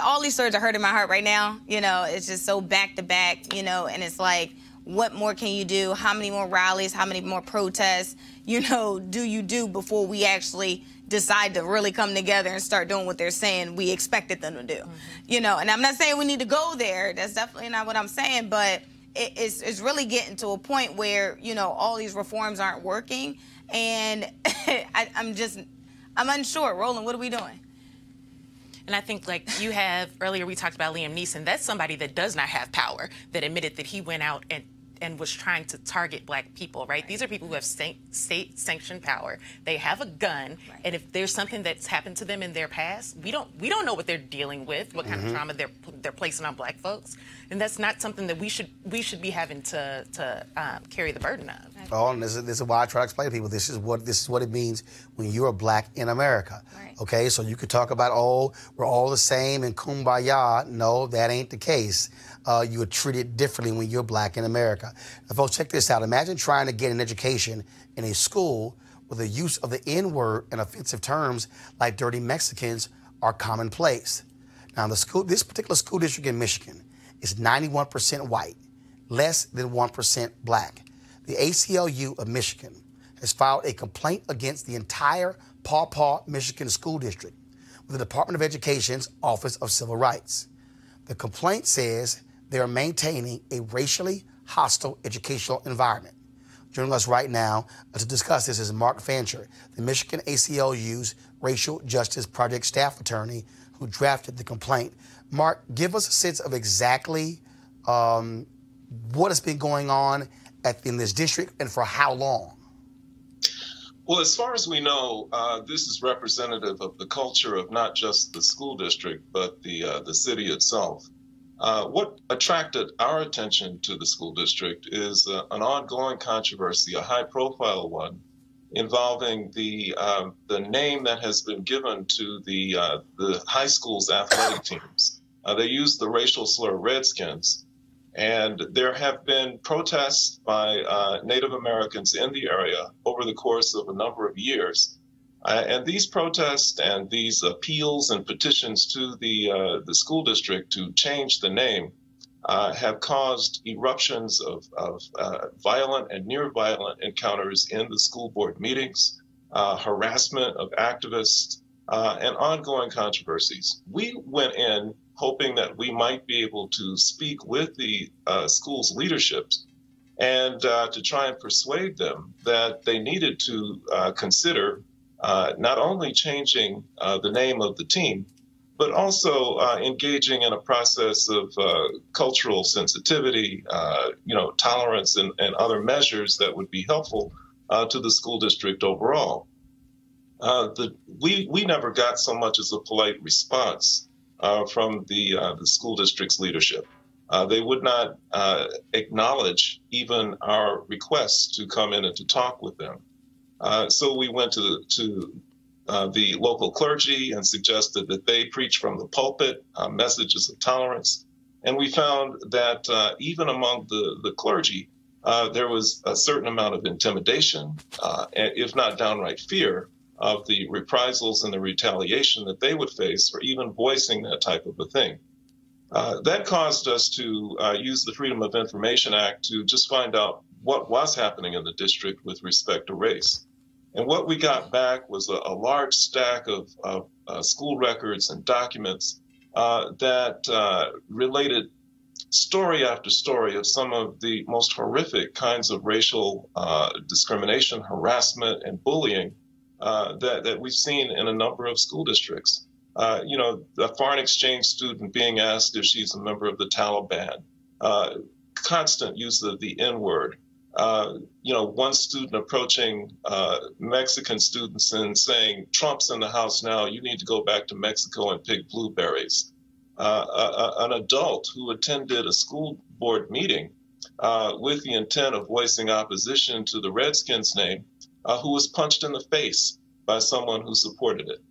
all these stories are hurting my heart right now. You know, it's just so back to back, you know, and it's like, what more can you do? How many more rallies, how many more protests, you know, do you do before we actually decide to really come together and start doing what they're saying we expected them to do? You know, and I'm not saying we need to go there. That's definitely not what I'm saying, but it's really getting to a point where, you know, all these reforms aren't working, and I'm unsure. Roland, what are we doing? And I think, like you have, earlier we talked about Liam Neeson. That's somebody that does not have power, that admitted that he went out and was trying to target black people, right? These are people who have state-sanctioned power. They have a gun, and if there's something that's happened to them in their past, we don't know what they're dealing with, what kind of trauma they're placing on black folks, and that's not something that we should be having to carry the burden of. Oh, and this is why I try to explain to people this is what it means when you're black in America. Okay, so you could talk about, oh, we're all the same and kumbaya. No, that ain't the case. You are treated differently when you're black in America. Now, folks, check this out. Imagine trying to get an education in a school where the use of the N-word and offensive terms like dirty Mexicans are commonplace. Now, this particular school district in Michigan is 91% white, less than 1% black. The ACLU of Michigan has filed a complaint against the entire Paw Paw, Michigan School District with the Department of Education's Office of Civil Rights. The complaint says they are maintaining a racially hostile educational environment. Joining us right now to discuss this is Mark Fancher, the Michigan ACLU's Racial Justice Project staff attorney who drafted the complaint. Mark, give us a sense of exactly what has been going on in this district and for how long. Well, as far as we know, this is representative of the culture of not just the school district, but the city itself. What attracted our attention to the school district is an ongoing controversy, a high-profile one, involving the name that has been given to the high school's athletic teams. They use the racial slur Redskins. And there have been protests by Native Americans in the area over the course of a number of years. And these protests and these appeals and petitions to the school district to change the name have caused eruptions of violent and near-violent encounters in the school board meetings, harassment of activists, and ongoing controversies. We went in hoping that we might be able to speak with the school's leadership and to try and persuade them that they needed to consider not only changing the name of the team, but also engaging in a process of cultural sensitivity, tolerance and other measures that would be helpful to the school district overall. We never got so much as a polite response from the school district's leadership. They would not acknowledge even our requests to come in and to talk with them. So we went to the local clergy and suggested that they preach from the pulpit messages of tolerance. And we found that even among the clergy, there was a certain amount of intimidation, if not downright fear, of the reprisals and the retaliation that they would face for even voicing that type of a thing. That caused us to use the Freedom of Information Act to just find out what was happening in the district with respect to race. And what we got back was a large stack of school records and documents that related story after story of some of the most horrific kinds of racial discrimination, harassment, and bullying that we've seen in a number of school districts. You know, a foreign exchange student being asked if she's a member of the Taliban, constant use of the N-word. You know, one student approaching Mexican students and saying, "Trump's in the house now, you need to go back to Mexico and pick blueberries." An adult who attended a school board meeting with the intent of voicing opposition to the Redskins name, who was punched in the face by someone who supported it.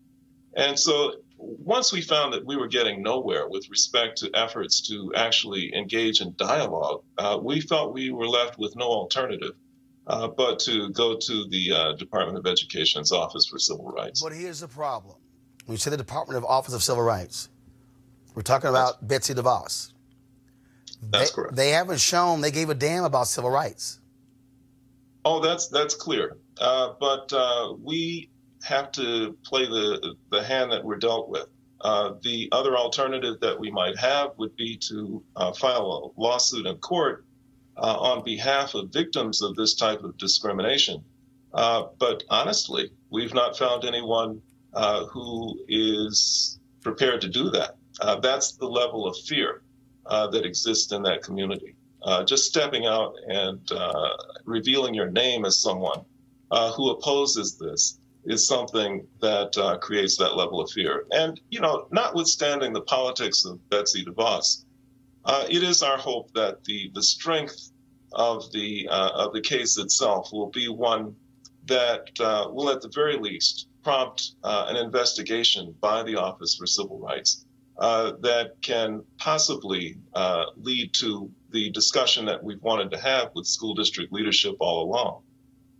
And so once we found that we were getting nowhere with respect to efforts to actually engage in dialogue, we felt we were left with no alternative but to go to the Department of Education's Office for Civil Rights. But here's the problem. When you say the Department of Office of Civil Rights, we're talking about Betsy DeVos. That's correct. They haven't shown they gave a damn about civil rights. Oh, that's clear. But we have to play the hand that we're dealt with. The other alternative that we might have would be to file a lawsuit in court on behalf of victims of this type of discrimination. But honestly, we've not found anyone who is prepared to do that. That's the level of fear that exists in that community. Just stepping out and revealing your name as someone who opposes this is something that creates that level of fear. And, you know, notwithstanding the politics of Betsy DeVos, it is our hope that the strength of the case itself will be one that will, at the very least, prompt an investigation by the Office for Civil Rights that can possibly lead to the discussion that we've wanted to have with school district leadership all along.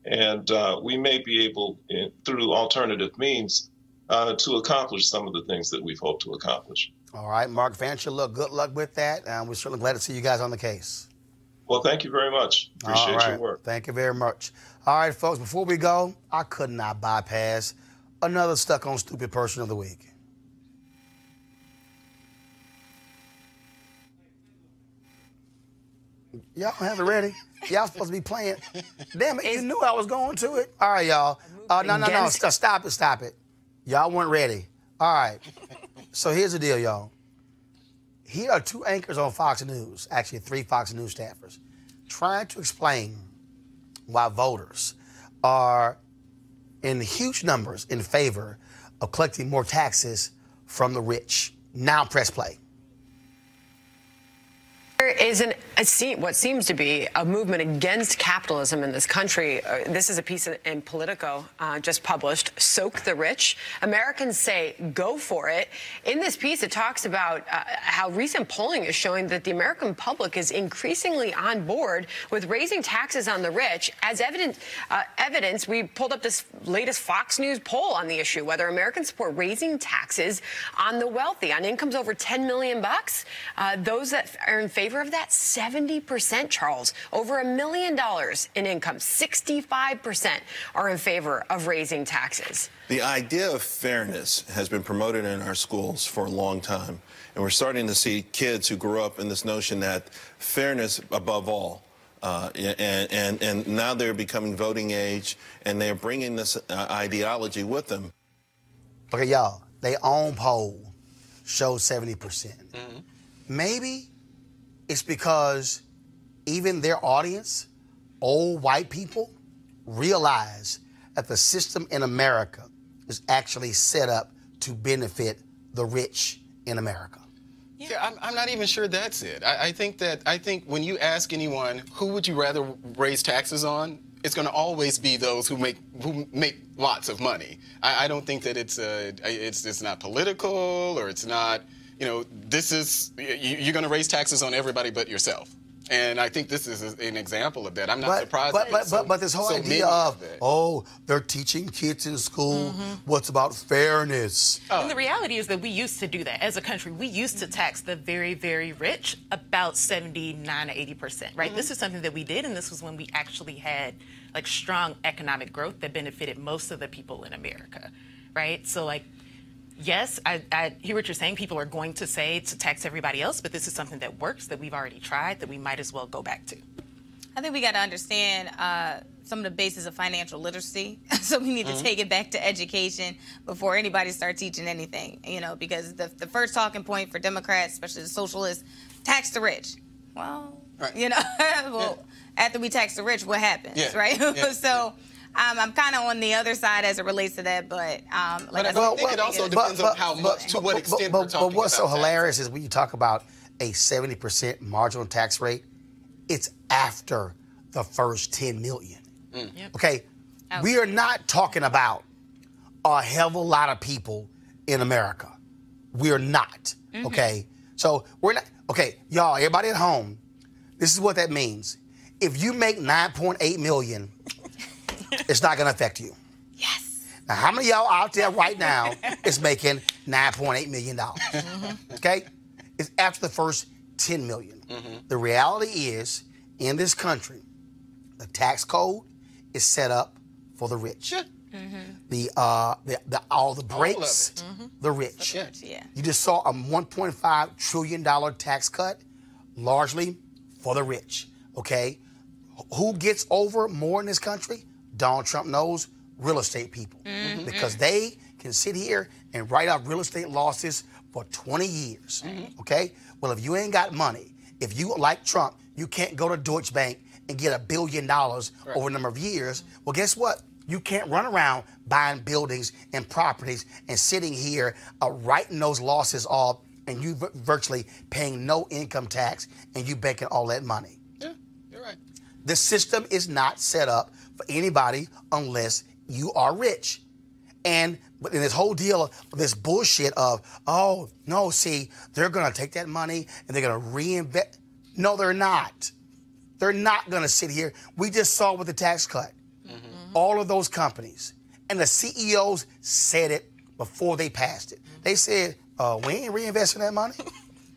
And we may be able, through alternative means, to accomplish some of the things that we've hoped to accomplish. All right, Mark Fancher, look, good luck with that. We're certainly glad to see you guys on the case. Well, thank you very much. Appreciate your work. Thank you very much. All right, folks, before we go, I could not bypass another Stuck on Stupid Person of the Week. Y'all don't have it ready. Y'all supposed to be playing. Damn it, you knew I was going to it. All right, y'all. No. Stop it. Y'all weren't ready. All right. So here's the deal, y'all. Here are two anchors on Fox News, actually 3 Fox News staffers, trying to explain why voters are in huge numbers in favor of collecting more taxes from the rich. Now press play. There is what seems to be a movement against capitalism in this country. This is a piece in Politico just published, Soak the Rich. Americans say, go for it. In this piece, it talks about how recent polling is showing that the American public is increasingly on board with raising taxes on the rich. As evidence, we pulled up this latest Fox News poll on the issue, whether Americans support raising taxes on the wealthy, on incomes over $10 million. Those that are in favor of that, 70%, Charles. Over $1 million in income, 65% are in favor of raising taxes. The idea of fairness has been promoted in our schools for a long time, and we're starting to see kids who grew up in this notion that fairness above all. And now they're becoming voting age, and they're bringing this ideology with them. Okay, y'all, their own poll shows 70%. Mm-hmm. Maybe it's because even their audience, old white people, realize that the system in America is actually set up to benefit the rich in America. Yeah, I'm not even sure that's it. I think when you ask anyone, who would you rather raise taxes on, it's going to always be those who make lots of money. I don't think that it's not political, or it's not, you know, this is, you're going to raise taxes on everybody but yourself. And I think this is an example of that. I'm not surprised. But this whole idea of, they're teaching kids in school what's about fairness. And the reality is that we used to do that as a country. We used to tax the very, very rich about 79 to 80%, right? This is something that we did, and this was when we actually had like strong economic growth that benefited most of the people in America, right? So like, yes, I hear what you're saying. People are going to say to tax everybody else, but this is something that works, that we've already tried, that we might as well go back to. I think we got to understand some of the basis of financial literacy. So we need to take it back to education before anybody starts teaching anything, you know, because the first talking point for Democrats, especially the socialists, tax the rich. Well, you know, after we tax the rich, what happens, right? So I'm kind of on the other side as it relates to that, but I think it also depends on how much, to what extent we're talking about. But what's so hilarious is when you talk about a 70% marginal tax rate, it's after the first 10 million. Okay, we are not talking about a hell of a lot of people in America. We are not. Okay, so we're not. Okay, y'all, everybody at home, this is what that means. If you make 9.8 million. It's not going to affect you. Yes. Now, how many of y'all out there right now is making $9.8 million? Okay? It's after the first 10 million. The reality is, in this country, the tax code is set up for the rich. All the breaks, the rich. You just saw a $1.5 trillion tax cut, largely for the rich. Okay? Who gets over more in this country? Donald Trump knows real estate people because they can sit here and write out real estate losses for 20 years, okay? Well, if you ain't got money, if you, like Trump, you can't go to Deutsche Bank and get $1 billion over a number of years, well, guess what? You can't run around buying buildings and properties and sitting here writing those losses off and you virtually paying no income tax and you banking all that money. Yeah, you're right. The system is not set up for anybody unless you are rich. And in this whole deal of this bullshit of, oh, no, see, they're going to take that money and they're going to reinvest. No, they're not. They're not going to sit here. We just saw with the tax cut. All of those companies. And the CEOs said it before they passed it. They said, we ain't reinvesting that money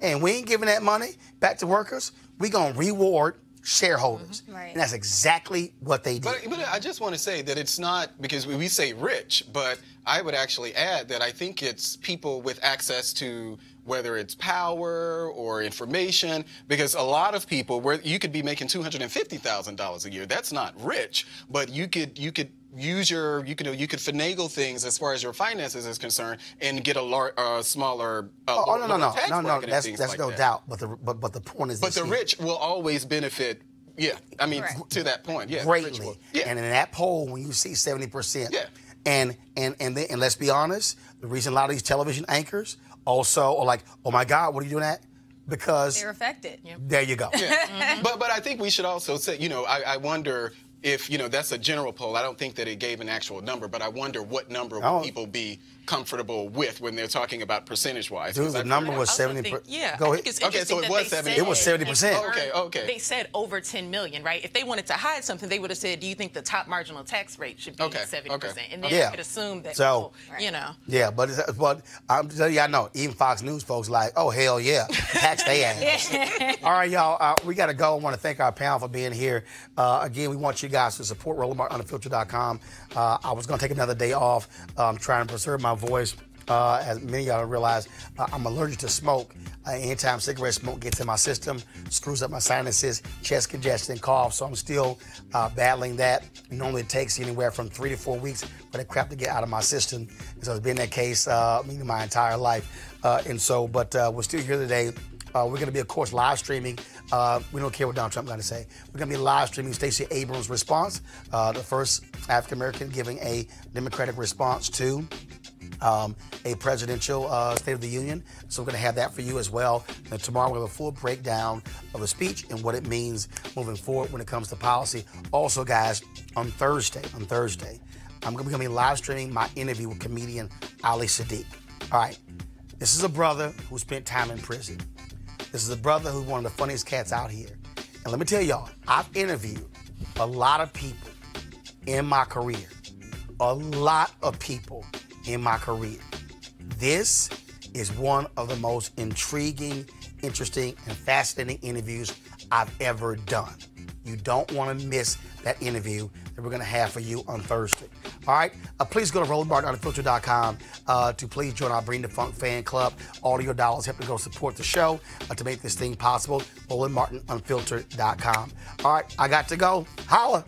and we ain't giving that money back to workers. We're going to reward shareholders. And that's exactly what they did. But I just want to say that it's not, because we say rich, but I would actually add that I think it's people with access to whether it's power or information, because a lot of people, where you could be making $250,000 a year, that's not rich, but you could use you could finagle things as far as your finances is concerned and get a smaller no, that's no doubt. But the point is, but the rich will always benefit. Yeah, I mean, to that point, greatly. And in that poll, when you see 70%, and let's be honest, the reason a lot of these television anchors also are like, oh my God, what are you doing that? Because they're affected. There you go. But I think we should also say, I wonder if, that's a general poll. I don't think that it gave an actual number, but I wonder what number would people be comfortable with when they're talking about percentage-wise. Dude, the number was 70%. Go ahead. Okay, so it was 70%. It was 70%. Okay. They said over 10 million, right? If they wanted to hide something, they would have said, do you think the top marginal tax rate should be 70%? And then you could assume that, Yeah, but I'm telling you, I know, even Fox News folks like, oh, hell yeah, tax they ass. All right, y'all, we got to go. I want to thank our panel for being here. Again, we want you guys to support RolandMartinUnfiltered.com. I was going to take another day off. I'm trying to preserve my voice. As many of y'all realize, I'm allergic to smoke. Anytime cigarette smoke gets in my system, screws up my sinuses, chest congestion, cough. So I'm still battling that. Normally it takes anywhere from 3 to 4 weeks for that crap to get out of my system. And so it's been that case my entire life. But we're still here today. We're going to be, of course, live streaming. We don't care what Donald Trump got to say. We're going to be live streaming Stacey Abrams' response, the first African-American giving a Democratic response to a presidential State of the Union. So we're going to have that for you as well. And tomorrow we'll have a full breakdown of the speech and what it means moving forward when it comes to policy. Also, guys, on Thursday, I'm going to be live streaming my interview with comedian Ali Sadiq. All right. This is a brother who spent time in prison. This is a brother who's one of the funniest cats out here. And let me tell y'all, I've interviewed a lot of people in my career. A lot of people in my career. This is one of the most intriguing, interesting, and fascinating interviews I've ever done. You don't want to miss that interview that we're going to have for you on Thursday. All right? Please go to RolandMartinUnfiltered.com to please join our Bring the Funk fan club. All of your dollars help to go support the show to make this thing possible. RolandMartinUnfiltered.com. All right, I got to go. Holla.